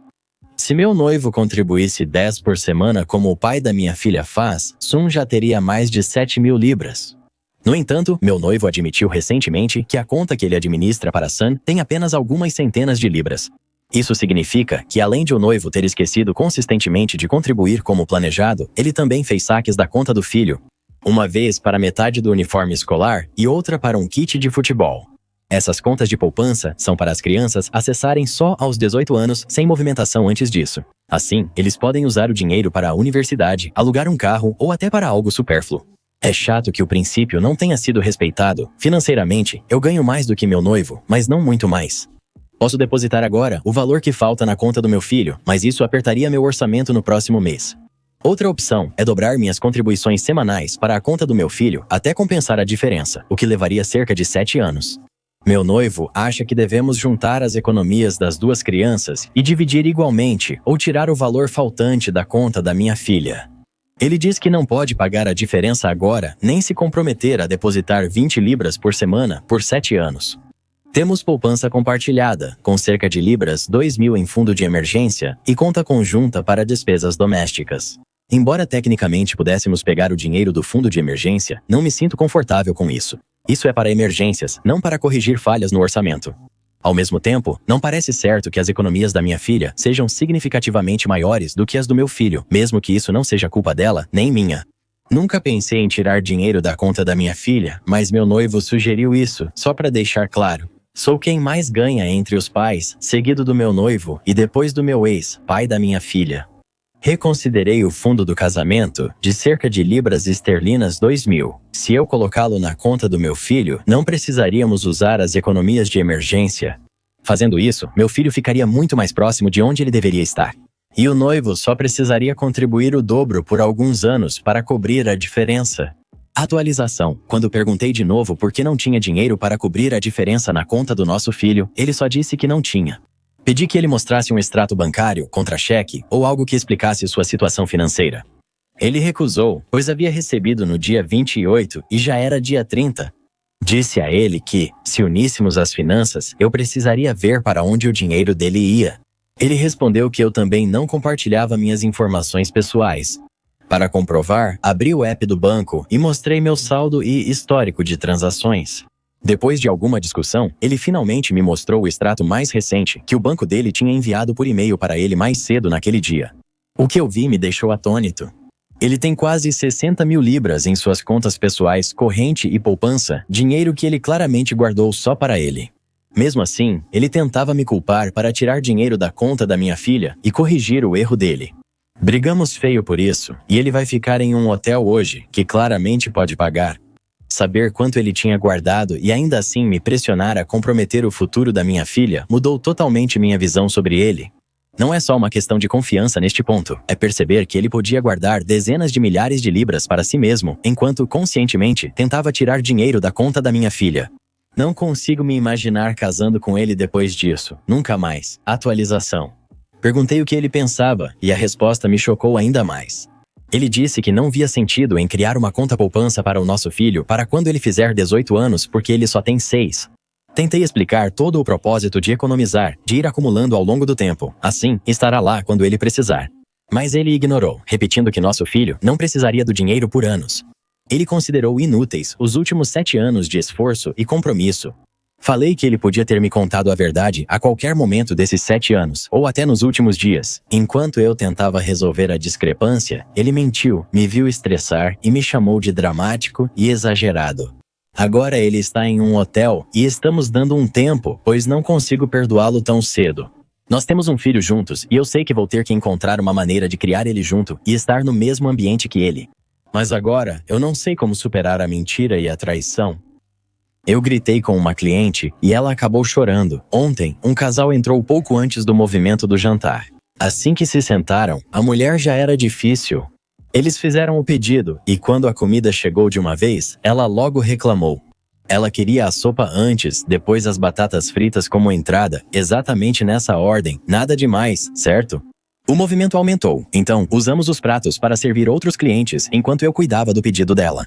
Se meu noivo contribuísse 10 por semana como o pai da minha filha faz, Sun já teria mais de 7.000 libras. No entanto, meu noivo admitiu recentemente que a conta que ele administra para Sun tem apenas algumas centenas de libras. Isso significa que, além de o noivo ter esquecido consistentemente de contribuir como planejado, ele também fez saques da conta do filho, uma vez para metade do uniforme escolar e outra para um kit de futebol. Essas contas de poupança são para as crianças acessarem só aos 18 anos sem movimentação antes disso. Assim, eles podem usar o dinheiro para a universidade, alugar um carro ou até para algo supérfluo. É chato que o princípio não tenha sido respeitado. Financeiramente, eu ganho mais do que meu noivo, mas não muito mais. Posso depositar agora o valor que falta na conta do meu filho, mas isso apertaria meu orçamento no próximo mês. Outra opção é dobrar minhas contribuições semanais para a conta do meu filho até compensar a diferença, o que levaria cerca de 7 anos. Meu noivo acha que devemos juntar as economias das 2 crianças e dividir igualmente ou tirar o valor faltante da conta da minha filha. Ele diz que não pode pagar a diferença agora, nem se comprometer a depositar 20 libras por semana por 7 anos. Temos poupança compartilhada, com cerca de libras 2.000 em fundo de emergência e conta conjunta para despesas domésticas. Embora tecnicamente pudéssemos pegar o dinheiro do fundo de emergência, não me sinto confortável com isso. Isso é para emergências, não para corrigir falhas no orçamento. Ao mesmo tempo, não parece certo que as economias da minha filha sejam significativamente maiores do que as do meu filho, mesmo que isso não seja culpa dela, nem minha. Nunca pensei em tirar dinheiro da conta da minha filha, mas meu noivo sugeriu isso, só para deixar claro. Sou quem mais ganha entre os pais, seguido do meu noivo e depois do meu ex, pai da minha filha. Reconsiderei o fundo do casamento de cerca de libras esterlinas 2.000. Se eu colocá-lo na conta do meu filho, não precisaríamos usar as economias de emergência. Fazendo isso, meu filho ficaria muito mais próximo de onde ele deveria estar. E o noivo só precisaria contribuir o dobro por alguns anos para cobrir a diferença. Atualização. Quando perguntei de novo por que não tinha dinheiro para cobrir a diferença na conta do nosso filho, ele só disse que não tinha. Pedi que ele mostrasse um extrato bancário, contra-cheque ou algo que explicasse sua situação financeira. Ele recusou, pois havia recebido no dia 28 e já era dia 30. Disse a ele que, se uníssemos as finanças, eu precisaria ver para onde o dinheiro dele ia. Ele respondeu que eu também não compartilhava minhas informações pessoais. Para comprovar, abri o app do banco e mostrei meu saldo e histórico de transações. Depois de alguma discussão, ele finalmente me mostrou o extrato mais recente que o banco dele tinha enviado por e-mail para ele mais cedo naquele dia. O que eu vi me deixou atônito. Ele tem quase 60 mil libras em suas contas pessoais, corrente e poupança, dinheiro que ele claramente guardou só para ele. Mesmo assim, ele tentava me culpar para tirar dinheiro da conta da minha filha e corrigir o erro dele. Brigamos feio por isso, e ele vai ficar em um hotel hoje, que claramente pode pagar. Saber quanto ele tinha guardado e ainda assim me pressionar a comprometer o futuro da minha filha mudou totalmente minha visão sobre ele. Não é só uma questão de confiança neste ponto, é perceber que ele podia guardar dezenas de milhares de libras para si mesmo, enquanto conscientemente tentava tirar dinheiro da conta da minha filha. Não consigo me imaginar casando com ele depois disso, nunca mais. Atualização. Perguntei o que ele pensava e a resposta me chocou ainda mais. Ele disse que não via sentido em criar uma conta poupança para o nosso filho para quando ele fizer 18 anos porque ele só tem 6. Tentei explicar todo o propósito de economizar, de ir acumulando ao longo do tempo. Assim, estará lá quando ele precisar. Mas ele ignorou, repetindo que nosso filho não precisaria do dinheiro por anos. Ele considerou inúteis os últimos 7 anos de esforço e compromisso. Falei que ele podia ter me contado a verdade a qualquer momento desses 7 anos, ou até nos últimos dias. Enquanto eu tentava resolver a discrepância, ele mentiu, me viu estressar e me chamou de dramático e exagerado. Agora ele está em um hotel e estamos dando um tempo, pois não consigo perdoá-lo tão cedo. Nós temos um filho juntos e eu sei que vou ter que encontrar uma maneira de criar ele junto e estar no mesmo ambiente que ele. Mas agora, eu não sei como superar a mentira e a traição. Eu gritei com uma cliente e ela acabou chorando. Ontem, um casal entrou pouco antes do movimento do jantar. Assim que se sentaram, a mulher já era difícil. Eles fizeram o pedido e quando a comida chegou de uma vez, ela logo reclamou. Ela queria a sopa antes, depois as batatas fritas como entrada, exatamente nessa ordem, nada demais, certo? O movimento aumentou, então usamos os pratos para servir outros clientes enquanto eu cuidava do pedido dela.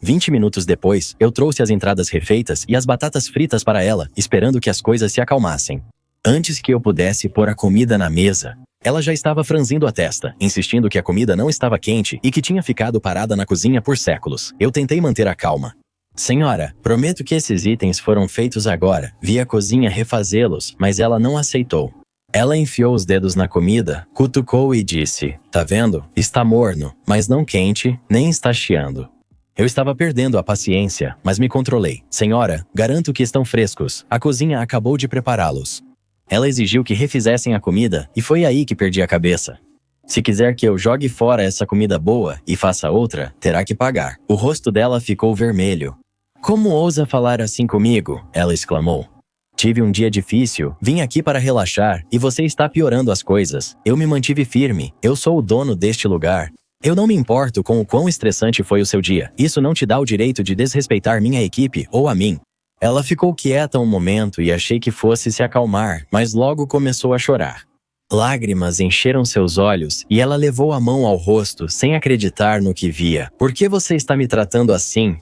20 minutos depois, eu trouxe as entradas refeitas e as batatas fritas para ela, esperando que as coisas se acalmassem. Antes que eu pudesse pôr a comida na mesa, ela já estava franzindo a testa, insistindo que a comida não estava quente e que tinha ficado parada na cozinha por séculos. Eu tentei manter a calma. Senhora, prometo que esses itens foram feitos agora. Vi a cozinha refazê-los, mas ela não aceitou. Ela enfiou os dedos na comida, cutucou e disse, tá vendo? Está morno, mas não quente, nem está chiando. Eu estava perdendo a paciência, mas me controlei. Senhora, garanto que estão frescos. A cozinha acabou de prepará-los. Ela exigiu que refizessem a comida e foi aí que perdi a cabeça. Se quiser que eu jogue fora essa comida boa e faça outra, terá que pagar. O rosto dela ficou vermelho. Como ousa falar assim comigo? Ela exclamou. Tive um dia difícil, vim aqui para relaxar e você está piorando as coisas. Eu me mantive firme, eu sou o dono deste lugar. Eu não me importo com o quão estressante foi o seu dia. Isso não te dá o direito de desrespeitar minha equipe ou a mim. Ela ficou quieta um momento e achei que fosse se acalmar, mas logo começou a chorar. Lágrimas encheram seus olhos e ela levou a mão ao rosto sem acreditar no que via. Por que você está me tratando assim?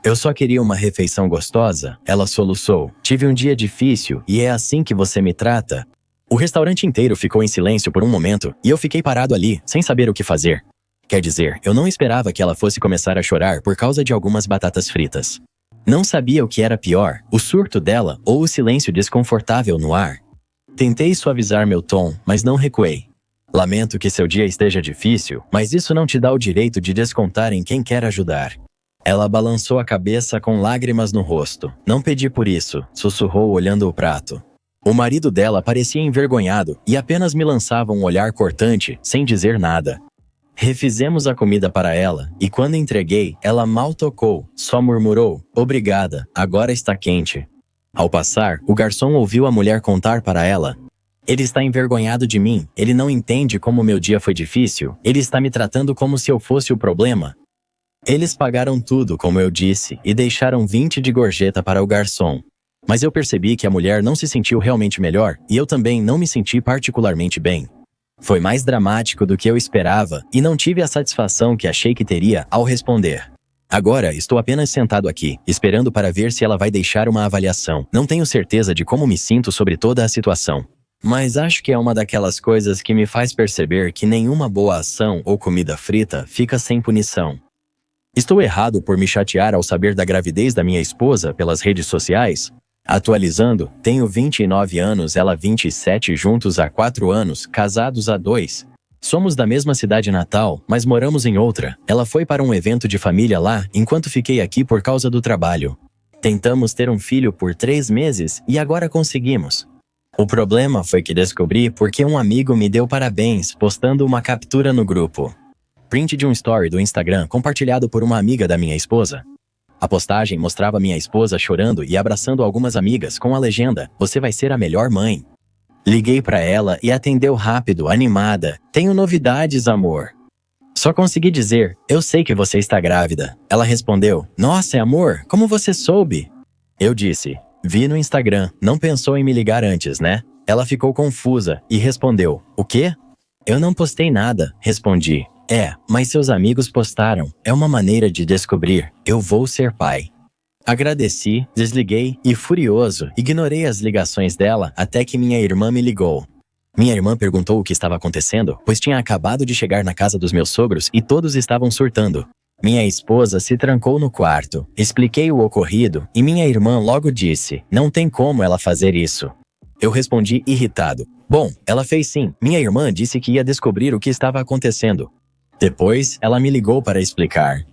Eu só queria uma refeição gostosa, ela soluçou. Tive um dia difícil e é assim que você me trata? O restaurante inteiro ficou em silêncio por um momento e eu fiquei parado ali, sem saber o que fazer. Quer dizer, eu não esperava que ela fosse começar a chorar por causa de algumas batatas fritas. Não sabia o que era pior, o surto dela ou o silêncio desconfortável no ar. Tentei suavizar meu tom, mas não recuei. Lamento que seu dia esteja difícil, mas isso não te dá o direito de descontar em quem quer ajudar. Ela balançou a cabeça com lágrimas no rosto. Não pedi por isso, sussurrou olhando o prato. O marido dela parecia envergonhado e apenas me lançava um olhar cortante, sem dizer nada. Refizemos a comida para ela, e quando entreguei, ela mal tocou, só murmurou, obrigada, agora está quente. Ao passar, o garçom ouviu a mulher contar para ela. Ele está envergonhado de mim, ele não entende como meu dia foi difícil, ele está me tratando como se eu fosse o problema. Eles pagaram tudo, como eu disse, e deixaram 20 de gorjeta para o garçom. Mas eu percebi que a mulher não se sentiu realmente melhor e eu também não me senti particularmente bem. Foi mais dramático do que eu esperava e não tive a satisfação que achei que teria ao responder. Agora estou apenas sentado aqui, esperando para ver se ela vai deixar uma avaliação. Não tenho certeza de como me sinto sobre toda a situação. Mas acho que é uma daquelas coisas que me faz perceber que nenhuma boa ação ou comida frita fica sem punição. Estou errado por me chatear ao saber da gravidez da minha esposa pelas redes sociais? Atualizando, tenho 29 anos, ela 27, juntos há 4 anos, casados há 2. Somos da mesma cidade natal, mas moramos em outra. Ela foi para um evento de família lá, enquanto fiquei aqui por causa do trabalho. Tentamos ter um filho por 3 meses e agora conseguimos. O problema foi que descobri porque um amigo me deu parabéns postando uma captura no grupo. Print de um story do Instagram compartilhado por uma amiga da minha esposa. A postagem mostrava minha esposa chorando e abraçando algumas amigas com a legenda: "Você vai ser a melhor mãe." Liguei para ela e atendeu rápido, animada: "Tenho novidades, amor." Só consegui dizer: "Eu sei que você está grávida." Ela respondeu: "Nossa, amor, como você soube?" Eu disse: "Vi no Instagram, não pensou em me ligar antes, né?" Ela ficou confusa e respondeu: "O quê?" "Eu não postei nada", respondi. Mas seus amigos postaram. É uma maneira de descobrir. Eu vou ser pai." Agradeci, desliguei e, furioso, ignorei as ligações dela até que minha irmã me ligou. Minha irmã perguntou o que estava acontecendo, pois tinha acabado de chegar na casa dos meus sogros e todos estavam surtando. Minha esposa se trancou no quarto. Expliquei o ocorrido e minha irmã logo disse: "Não tem como ela fazer isso." Eu respondi irritado: "Bom, ela fez sim. Minha irmã disse que ia descobrir o que estava acontecendo." Depois, ela me ligou para explicar.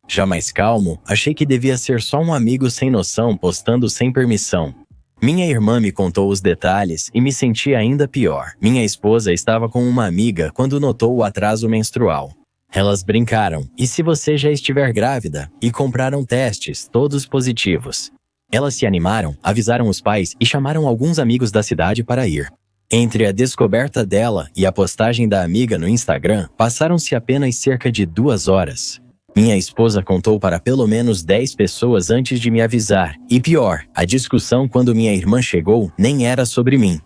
Já mais calmo, achei que devia ser só um amigo sem noção postando sem permissão. Minha irmã me contou os detalhes e me senti ainda pior. Minha esposa estava com uma amiga quando notou o atraso menstrual. Elas brincaram: "E se você já estiver grávida?" E compraram testes, todos positivos. Elas se animaram, avisaram os pais e chamaram alguns amigos da cidade para ir. Entre a descoberta dela e a postagem da amiga no Instagram, passaram-se apenas cerca de 2 horas. Minha esposa contou para pelo menos 10 pessoas antes de me avisar. E pior, a discussão quando minha irmã chegou nem era sobre mim.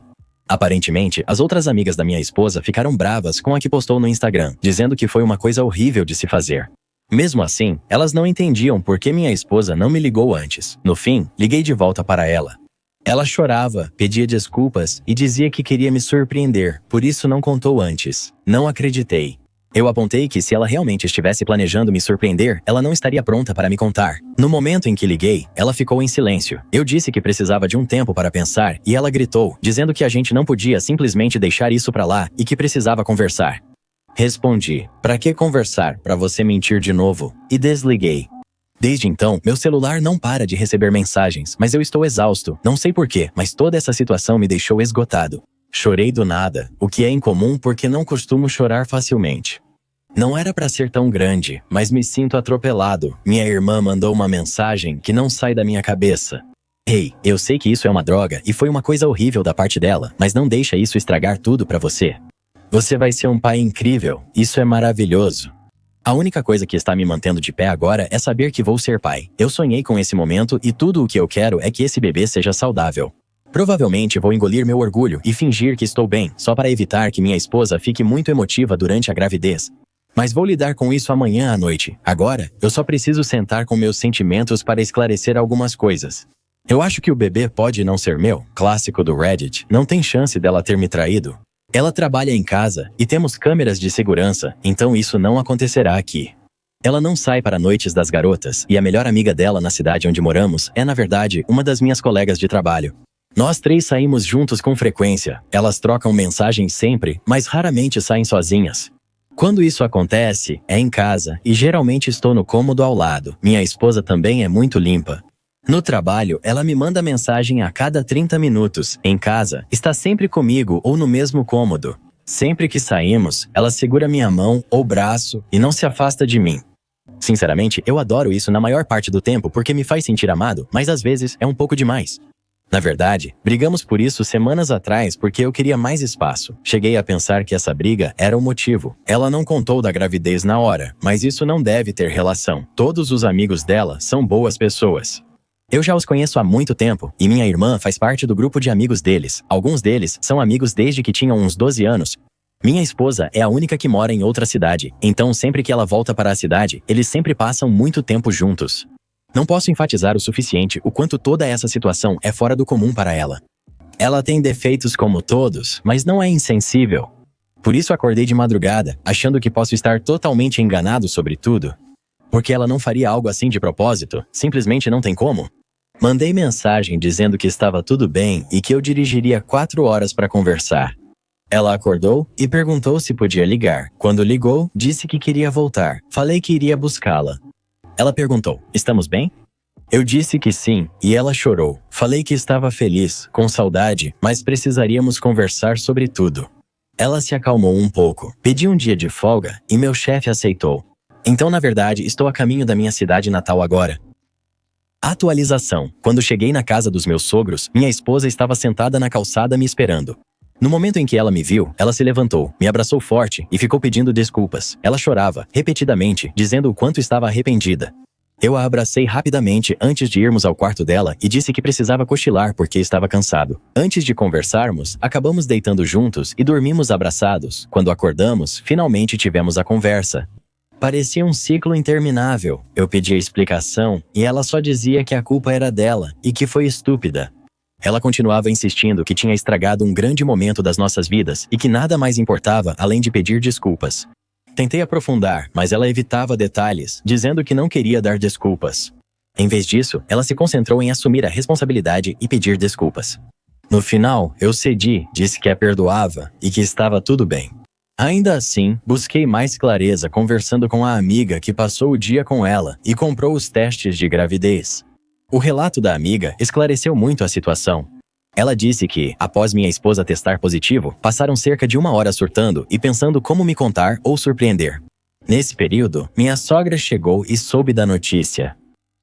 Aparentemente, as outras amigas da minha esposa ficaram bravas com a que postou no Instagram, dizendo que foi uma coisa horrível de se fazer. Mesmo assim, elas não entendiam por que minha esposa não me ligou antes. No fim, liguei de volta para ela. Ela chorava, pedia desculpas e dizia que queria me surpreender, por isso não contou antes. Não acreditei. Eu apontei que se ela realmente estivesse planejando me surpreender, ela não estaria pronta para me contar. No momento em que liguei, ela ficou em silêncio. Eu disse que precisava de um tempo para pensar e ela gritou, dizendo que a gente não podia simplesmente deixar isso para lá e que precisava conversar. Respondi: "Para que conversar? Para você mentir de novo?" E desliguei. Desde então, meu celular não para de receber mensagens, mas eu estou exausto. Não sei porquê, mas toda essa situação me deixou esgotado. Chorei do nada, o que é incomum porque não costumo chorar facilmente. Não era para ser tão grande, mas me sinto atropelado. Minha irmã mandou uma mensagem que não sai da minha cabeça. "Ei, eu sei que isso é uma droga e foi uma coisa horrível da parte dela, mas não deixa isso estragar tudo para você. Você vai ser um pai incrível, isso é maravilhoso. A única coisa que está me mantendo de pé agora é saber que vou ser pai. Eu sonhei com esse momento e tudo o que eu quero é que esse bebê seja saudável. Provavelmente vou engolir meu orgulho e fingir que estou bem, só para evitar que minha esposa fique muito emotiva durante a gravidez. Mas vou lidar com isso amanhã à noite. Agora, eu só preciso sentar com meus sentimentos para esclarecer algumas coisas. Eu acho que o bebê pode não ser meu, clássico do Reddit. Não tem chance dela ter me traído. Ela trabalha em casa e temos câmeras de segurança, então isso não acontecerá aqui. Ela não sai para noites das garotas e a melhor amiga dela na cidade onde moramos é, na verdade, uma das minhas colegas de trabalho. Nós 3 saímos juntos com frequência. Elas trocam mensagens sempre, mas raramente saem sozinhas. Quando isso acontece, é em casa e geralmente estou no cômodo ao lado. Minha esposa também é muito limpa. No trabalho, ela me manda mensagem a cada 30 minutos. Em casa, está sempre comigo ou no mesmo cômodo. Sempre que saímos, ela segura minha mão ou braço e não se afasta de mim. Sinceramente, eu adoro isso na maior parte do tempo porque me faz sentir amado, mas às vezes é um pouco demais. Na verdade, brigamos por isso semanas atrás porque eu queria mais espaço. Cheguei a pensar que essa briga era o motivo. Ela não contou da gravidez na hora, mas isso não deve ter relação. Todos os amigos dela são boas pessoas. Eu já os conheço há muito tempo, e minha irmã faz parte do grupo de amigos deles. Alguns deles são amigos desde que tinham uns 12 anos. Minha esposa é a única que mora em outra cidade, então sempre que ela volta para a cidade, eles sempre passam muito tempo juntos. Não posso enfatizar o suficiente o quanto toda essa situação é fora do comum para ela. Ela tem defeitos como todos, mas não é insensível. Por isso acordei de madrugada, achando que posso estar totalmente enganado sobre tudo. Porque ela não faria algo assim de propósito, simplesmente não tem como. Mandei mensagem dizendo que estava tudo bem e que eu dirigiria 4 horas para conversar. Ela acordou e perguntou se podia ligar. Quando ligou, disse que queria voltar. Falei que iria buscá-la. Ela perguntou, estamos bem? Eu disse que sim, e ela chorou. Falei que estava feliz, com saudade, mas precisaríamos conversar sobre tudo. Ela se acalmou um pouco, pedi um dia de folga e meu chefe aceitou. Então, na verdade, estou a caminho da minha cidade natal agora. Atualização. Quando cheguei na casa dos meus sogros, minha esposa estava sentada na calçada me esperando. No momento em que ela me viu, ela se levantou, me abraçou forte e ficou pedindo desculpas. Ela chorava, repetidamente, dizendo o quanto estava arrependida. Eu a abracei rapidamente antes de irmos ao quarto dela e disse que precisava cochilar porque estava cansado. Antes de conversarmos, acabamos deitando juntos e dormimos abraçados. Quando acordamos, finalmente tivemos a conversa. Parecia um ciclo interminável. Eu pedia explicação e ela só dizia que a culpa era dela e que foi estúpida. Ela continuava insistindo que tinha estragado um grande momento das nossas vidas e que nada mais importava além de pedir desculpas. Tentei aprofundar, mas ela evitava detalhes, dizendo que não queria dar desculpas. Em vez disso, ela se concentrou em assumir a responsabilidade e pedir desculpas. No final, eu cedi, disse que a perdoava e que estava tudo bem. Ainda assim, busquei mais clareza conversando com a amiga que passou o dia com ela e comprou os testes de gravidez. O relato da amiga esclareceu muito a situação. Ela disse que, após minha esposa testar positivo, passaram cerca de 1 hora surtando e pensando como me contar ou surpreender. Nesse período, minha sogra chegou e soube da notícia.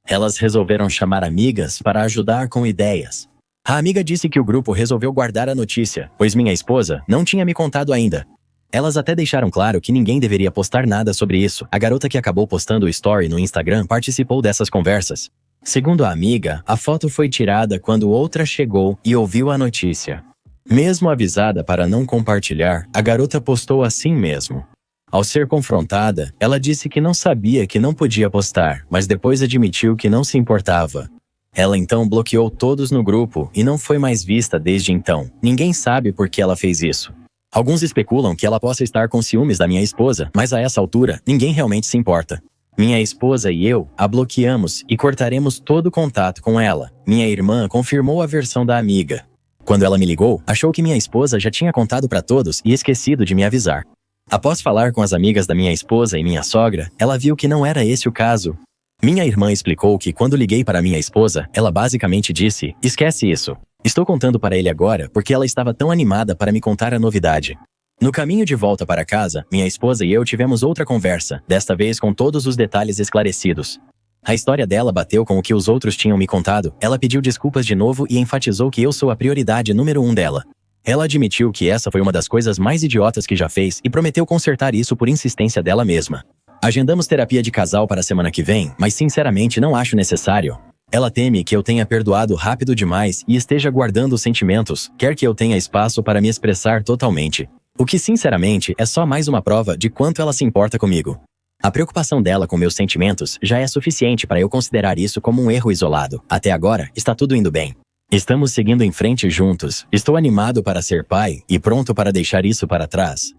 Elas resolveram chamar amigas para ajudar com ideias. A amiga disse que o grupo resolveu guardar a notícia, pois minha esposa não tinha me contado ainda. Elas até deixaram claro que ninguém deveria postar nada sobre isso. A garota que acabou postando o story no Instagram participou dessas conversas. Segundo a amiga, a foto foi tirada quando outra chegou e ouviu a notícia. Mesmo avisada para não compartilhar, a garota postou assim mesmo. Ao ser confrontada, ela disse que não sabia que não podia postar, mas depois admitiu que não se importava. Ela então bloqueou todos no grupo e não foi mais vista desde então. Ninguém sabe por que ela fez isso. Alguns especulam que ela possa estar com ciúmes da minha esposa, mas a essa altura, ninguém realmente se importa. Minha esposa e eu a bloqueamos e cortaremos todo o contato com ela. Minha irmã confirmou a versão da amiga. Quando ela me ligou, achou que minha esposa já tinha contado para todos e esquecido de me avisar. Após falar com as amigas da minha esposa e minha sogra, ela viu que não era esse o caso. Minha irmã explicou que quando liguei para minha esposa, ela basicamente disse, esquece isso. Estou contando para ele agora porque ela estava tão animada para me contar a novidade. No caminho de volta para casa, minha esposa e eu tivemos outra conversa, desta vez com todos os detalhes esclarecidos. A história dela bateu com o que os outros tinham me contado, ela pediu desculpas de novo e enfatizou que eu sou a prioridade número 1 dela. Ela admitiu que essa foi uma das coisas mais idiotas que já fez e prometeu consertar isso por insistência dela mesma. Agendamos terapia de casal para a semana que vem, mas sinceramente não acho necessário. Ela teme que eu tenha perdoado rápido demais e esteja guardando os sentimentos, quer que eu tenha espaço para me expressar totalmente. O que, sinceramente, é só mais uma prova de quanto ela se importa comigo. A preocupação dela com meus sentimentos já é suficiente para eu considerar isso como um erro isolado. Até agora, está tudo indo bem. Estamos seguindo em frente juntos. Estou animado para ser pai e pronto para deixar isso para trás.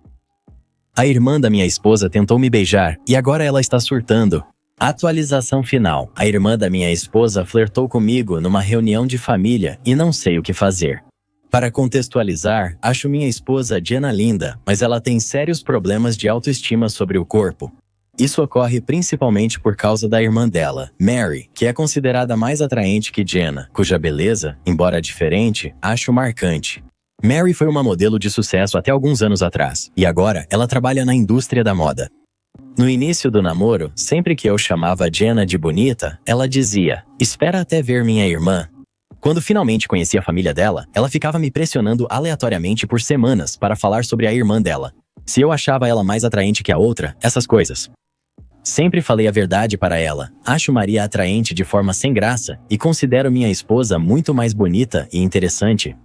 A irmã da minha esposa tentou me beijar e agora ela está surtando. Atualização final. A irmã da minha esposa flertou comigo numa reunião de família e não sei o que fazer. Para contextualizar, acho minha esposa Jenna linda, mas ela tem sérios problemas de autoestima sobre o corpo. Isso ocorre principalmente por causa da irmã dela, Mary, que é considerada mais atraente que Jenna, cuja beleza, embora diferente, acho marcante. Mary foi uma modelo de sucesso até alguns anos atrás, e agora ela trabalha na indústria da moda. No início do namoro, sempre que eu chamava Jenna de bonita, ela dizia, espera até ver minha irmã. Quando finalmente conheci a família dela, ela ficava me pressionando aleatoriamente por semanas para falar sobre a irmã dela. Se eu achava ela mais atraente que a outra, essas coisas. Sempre falei a verdade para ela. Acho Maria atraente de forma sem graça e considero minha esposa muito mais bonita e interessante.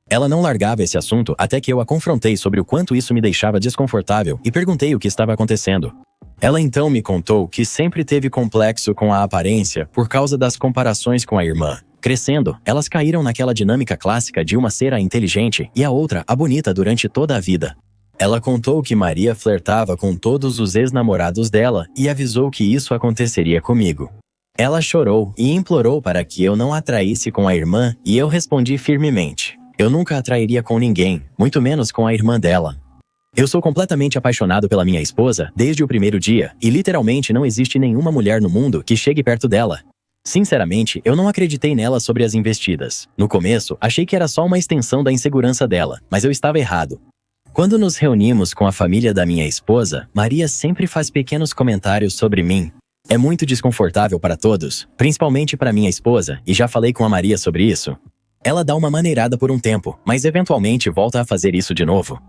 Ela não largava esse assunto até que eu a confrontei sobre o quanto isso me deixava desconfortável e perguntei o que estava acontecendo. Ela então me contou que sempre teve complexo com a aparência por causa das comparações com a irmã. Crescendo, elas caíram naquela dinâmica clássica de uma ser a inteligente e a outra a bonita durante toda a vida. Ela contou que Maria flertava com todos os ex-namorados dela e avisou que isso aconteceria comigo. Ela chorou e implorou para que eu não a atraísse com a irmã e eu respondi firmemente. Eu nunca atrairia com ninguém, muito menos com a irmã dela. Eu sou completamente apaixonado pela minha esposa desde o primeiro dia e literalmente não existe nenhuma mulher no mundo que chegue perto dela. Sinceramente, eu não acreditei nela sobre as investidas. No começo, achei que era só uma extensão da insegurança dela, mas eu estava errado. Quando nos reunimos com a família da minha esposa, Maria sempre faz pequenos comentários sobre mim. É muito desconfortável para todos, principalmente para minha esposa, e já falei com a Maria sobre isso. Ela dá uma maneirada por um tempo, mas eventualmente volta a fazer isso de novo.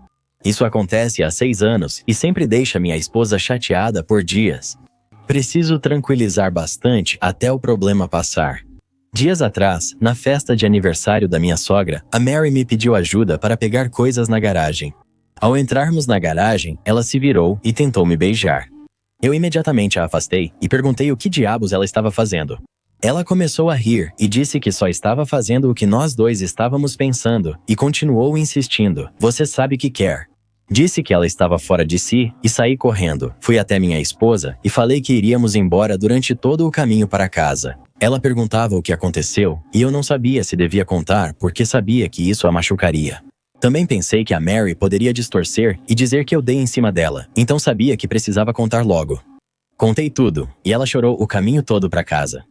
Isso acontece há 6 anos e sempre deixa minha esposa chateada por dias. Preciso tranquilizar bastante até o problema passar. Dias atrás, na festa de aniversário da minha sogra, a Mary me pediu ajuda para pegar coisas na garagem. Ao entrarmos na garagem, ela se virou e tentou me beijar. Eu imediatamente a afastei e perguntei o que diabos ela estava fazendo. Ela começou a rir e disse que só estava fazendo o que nós dois estávamos pensando e continuou insistindo. Você sabe que quer. Disse que ela estava fora de si e saí correndo. Fui até minha esposa e falei que iríamos embora durante todo o caminho para casa. Ela perguntava o que aconteceu e eu não sabia se devia contar porque sabia que isso a machucaria. Também pensei que a Mary poderia distorcer e dizer que eu dei em cima dela, então sabia que precisava contar logo. Contei tudo e ela chorou o caminho todo para casa.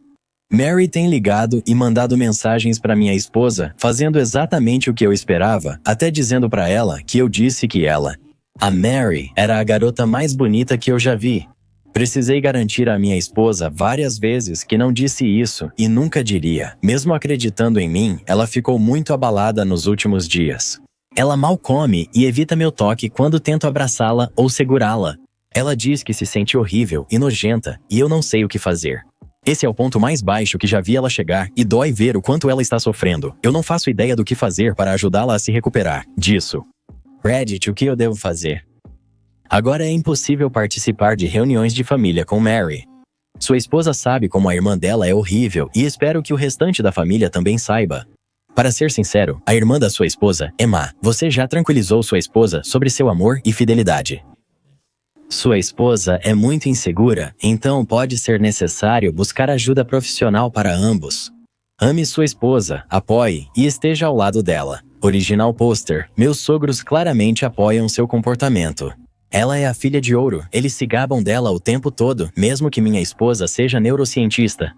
Mary tem ligado e mandado mensagens para minha esposa, fazendo exatamente o que eu esperava, até dizendo para ela que eu disse que ela, a Mary, era a garota mais bonita que eu já vi. Precisei garantir à minha esposa várias vezes que não disse isso e nunca diria. Mesmo acreditando em mim, ela ficou muito abalada nos últimos dias. Ela mal come e evita meu toque quando tento abraçá-la ou segurá-la. Ela diz que se sente horrível e nojenta e eu não sei o que fazer. Esse é o ponto mais baixo que já vi ela chegar e dói ver o quanto ela está sofrendo. Eu não faço ideia do que fazer para ajudá-la a se recuperar disso. Reddit, o que eu devo fazer? Agora é impossível participar de reuniões de família com Mary. Sua esposa sabe como a irmã dela é horrível e espero que o restante da família também saiba. Para ser sincero, a irmã da sua esposa é má. Você já tranquilizou sua esposa sobre seu amor e fidelidade? Sua esposa é muito insegura, então pode ser necessário buscar ajuda profissional para ambos. Ame sua esposa, apoie e esteja ao lado dela. Original pôster. Meus sogros claramente apoiam seu comportamento. Ela é a filha de ouro, eles se gabam dela o tempo todo, mesmo que minha esposa seja neurocientista.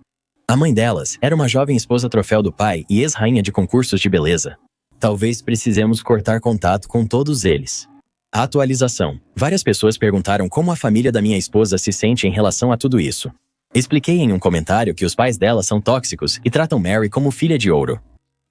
A mãe delas era uma jovem esposa troféu do pai e ex-rainha de concursos de beleza. Talvez precisemos cortar contato com todos eles. Atualização. Várias pessoas perguntaram como a família da minha esposa se sente em relação a tudo isso. Expliquei em um comentário que os pais dela são tóxicos e tratam Mary como filha de ouro.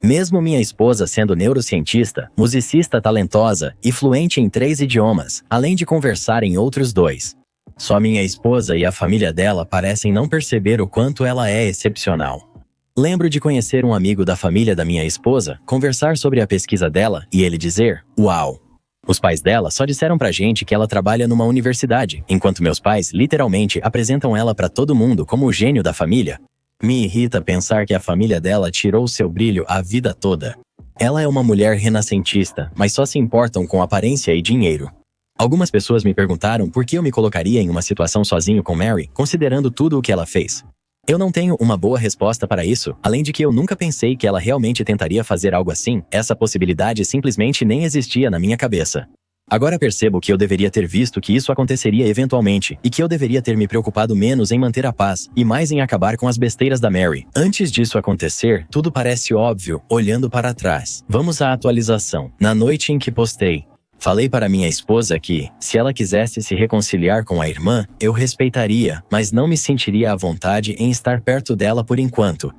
Mesmo minha esposa sendo neurocientista, musicista talentosa e fluente em 3 idiomas, além de conversar em outros 2. Só minha esposa e a família dela parecem não perceber o quanto ela é excepcional. Lembro de conhecer um amigo da família da minha esposa, conversar sobre a pesquisa dela e ele dizer, uau! Os pais dela só disseram pra gente que ela trabalha numa universidade, enquanto meus pais literalmente apresentam ela pra todo mundo como o gênio da família. Me irrita pensar que a família dela tirou seu brilho a vida toda. Ela é uma mulher renascentista, mas só se importam com aparência e dinheiro. Algumas pessoas me perguntaram por que eu me colocaria em uma situação sozinho com Mary, considerando tudo o que ela fez. Eu não tenho uma boa resposta para isso, além de que eu nunca pensei que ela realmente tentaria fazer algo assim, essa possibilidade simplesmente nem existia na minha cabeça. Agora percebo que eu deveria ter visto que isso aconteceria eventualmente e que eu deveria ter me preocupado menos em manter a paz e mais em acabar com as besteiras da Mary. Antes disso acontecer, tudo parece óbvio, olhando para trás. Vamos à atualização. Na noite em que postei, falei para minha esposa que, se ela quisesse se reconciliar com a irmã, eu respeitaria, mas não me sentiria à vontade em estar perto dela por enquanto.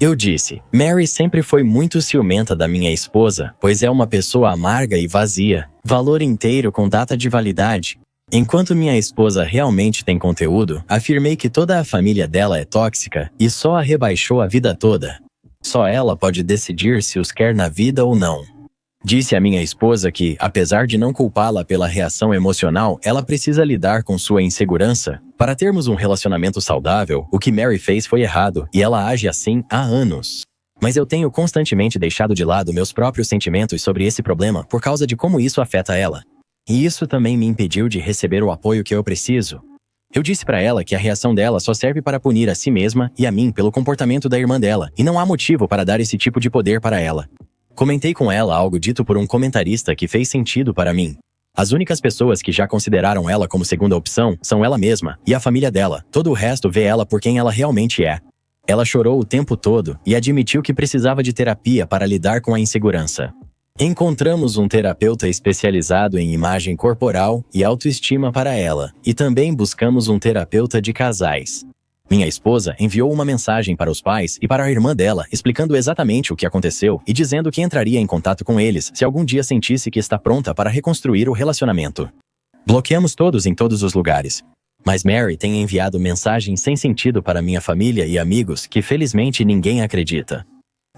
Eu disse, Mary sempre foi muito ciumenta da minha esposa, pois é uma pessoa amarga e vazia, valor inteiro com data de validade. Enquanto minha esposa realmente tem conteúdo, afirmei que toda a família dela é tóxica e só a rebaixou a vida toda. Só ela pode decidir se os quer na vida ou não. Disse a minha esposa que, apesar de não culpá-la pela reação emocional, ela precisa lidar com sua insegurança. Para termos um relacionamento saudável, o que Mary fez foi errado e ela age assim há anos. Mas eu tenho constantemente deixado de lado meus próprios sentimentos sobre esse problema por causa de como isso afeta ela. E isso também me impediu de receber o apoio que eu preciso. Eu disse para ela que a reação dela só serve para punir a si mesma e a mim pelo comportamento da irmã dela, e não há motivo para dar esse tipo de poder para ela. Comentei com ela algo dito por um comentarista que fez sentido para mim. As únicas pessoas que já consideraram ela como segunda opção são ela mesma e a família dela. Todo o resto vê ela por quem ela realmente é. Ela chorou o tempo todo e admitiu que precisava de terapia para lidar com a insegurança. Encontramos um terapeuta especializado em imagem corporal e autoestima para ela, e também buscamos um terapeuta de casais. Minha esposa enviou uma mensagem para os pais e para a irmã dela, explicando exatamente o que aconteceu e dizendo que entraria em contato com eles se algum dia sentisse que está pronta para reconstruir o relacionamento. Bloqueamos todos em todos os lugares. Mas Mary tem enviado mensagens sem sentido para minha família e amigos que felizmente ninguém acredita.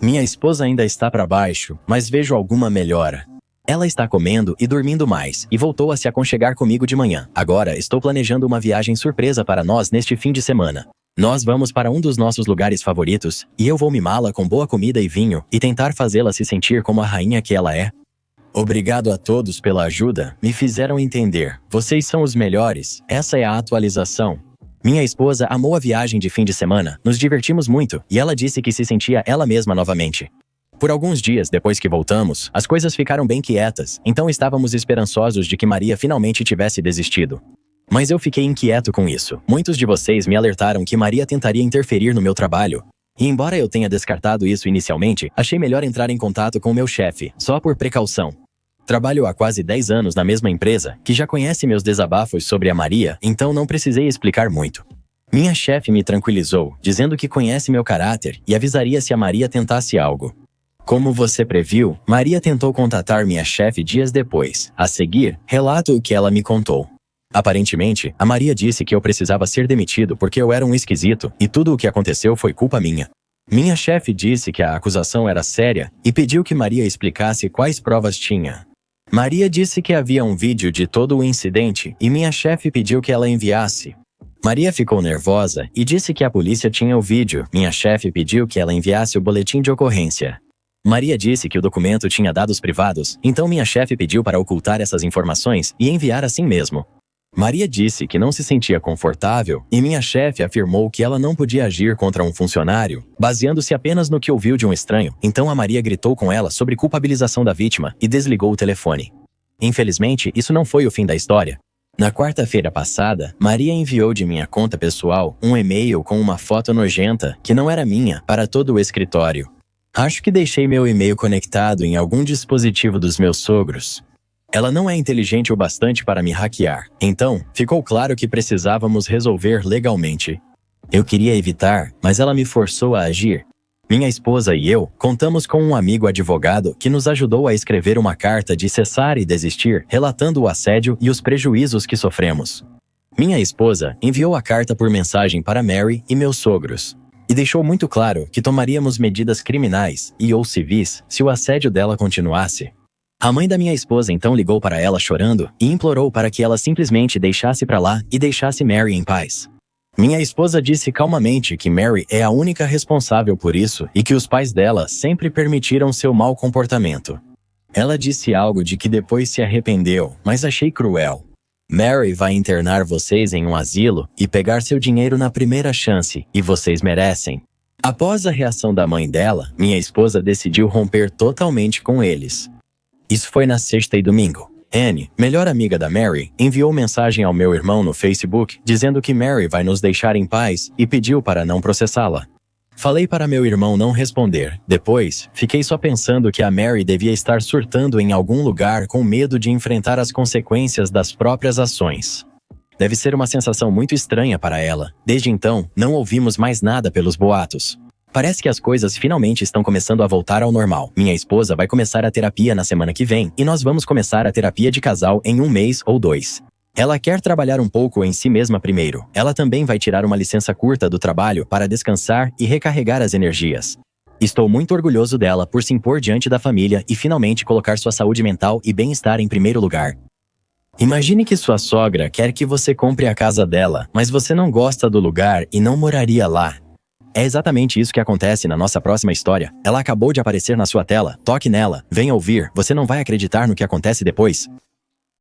Minha esposa ainda está para baixo, mas vejo alguma melhora. Ela está comendo e dormindo mais e voltou a se aconchegar comigo de manhã. Agora estou planejando uma viagem surpresa para nós neste fim de semana. Nós vamos para um dos nossos lugares favoritos e eu vou mimá-la com boa comida e vinho e tentar fazê-la se sentir como a rainha que ela é. Obrigado a todos pela ajuda, me fizeram entender. Vocês são os melhores, essa é a atualização. Minha esposa amou a viagem de fim de semana, nos divertimos muito e ela disse que se sentia ela mesma novamente. Por alguns dias depois que voltamos, as coisas ficaram bem quietas, então estávamos esperançosos de que Maria finalmente tivesse desistido. Mas eu fiquei inquieto com isso. Muitos de vocês me alertaram que Maria tentaria interferir no meu trabalho. E embora eu tenha descartado isso inicialmente, achei melhor entrar em contato com o meu chefe, só por precaução. Trabalho há quase 10 anos na mesma empresa, que já conhece meus desabafos sobre a Maria, então não precisei explicar muito. Minha chefe me tranquilizou, dizendo que conhece meu caráter e avisaria se a Maria tentasse algo. Como você previu, Maria tentou contatar minha chefe dias depois. A seguir, relato o que ela me contou. Aparentemente, a Maria disse que eu precisava ser demitido porque eu era um esquisito e tudo o que aconteceu foi culpa minha. Minha chefe disse que a acusação era séria e pediu que Maria explicasse quais provas tinha. Maria disse que havia um vídeo de todo o incidente e minha chefe pediu que ela enviasse. Maria ficou nervosa e disse que a polícia tinha o vídeo. Minha chefe pediu que ela enviasse o boletim de ocorrência. Maria disse que o documento tinha dados privados, então minha chefe pediu para ocultar essas informações e enviar assim mesmo. Maria disse que não se sentia confortável e minha chefe afirmou que ela não podia agir contra um funcionário, baseando-se apenas no que ouviu de um estranho. Então a Maria gritou com ela sobre culpabilização da vítima e desligou o telefone. Infelizmente, isso não foi o fim da história. Na quarta-feira passada, Maria enviou de minha conta pessoal um e-mail com uma foto nojenta, que não era minha, para todo o escritório. Acho que deixei meu e-mail conectado em algum dispositivo dos meus sogros. Ela não é inteligente o bastante para me hackear, então ficou claro que precisávamos resolver legalmente. Eu queria evitar, mas ela me forçou a agir. Minha esposa e eu contamos com um amigo advogado que nos ajudou a escrever uma carta de cessar e desistir, relatando o assédio e os prejuízos que sofremos. Minha esposa enviou a carta por mensagem para Mary e meus sogros, e deixou muito claro que tomaríamos medidas criminais e ou civis se o assédio dela continuasse. A mãe da minha esposa então ligou para ela chorando e implorou para que ela simplesmente deixasse para lá e deixasse Mary em paz. Minha esposa disse calmamente que Mary é a única responsável por isso e que os pais dela sempre permitiram seu mau comportamento. Ela disse algo de que depois se arrependeu, mas achei cruel. Mary vai internar vocês em um asilo e pegar seu dinheiro na primeira chance, e vocês merecem. Após a reação da mãe dela, minha esposa decidiu romper totalmente com eles. Isso foi na sexta e domingo. Anne, melhor amiga da Mary, enviou mensagem ao meu irmão no Facebook dizendo que Mary vai nos deixar em paz e pediu para não processá-la. Falei para meu irmão não responder. Depois, fiquei só pensando que a Mary devia estar surtando em algum lugar com medo de enfrentar as consequências das próprias ações. Deve ser uma sensação muito estranha para ela. Desde então, não ouvimos mais nada pelos boatos. Parece que as coisas finalmente estão começando a voltar ao normal. Minha esposa vai começar a terapia na semana que vem e nós vamos começar a terapia de casal em 1 mês ou 2. Ela quer trabalhar um pouco em si mesma primeiro. Ela também vai tirar uma licença curta do trabalho para descansar e recarregar as energias. Estou muito orgulhoso dela por se impor diante da família e finalmente colocar sua saúde mental e bem-estar em primeiro lugar. Imagine que sua sogra quer que você compre a casa dela, mas você não gosta do lugar e não moraria lá. É exatamente isso que acontece na nossa próxima história. Ela acabou de aparecer na sua tela. Toque nela, venha ouvir, você não vai acreditar no que acontece depois.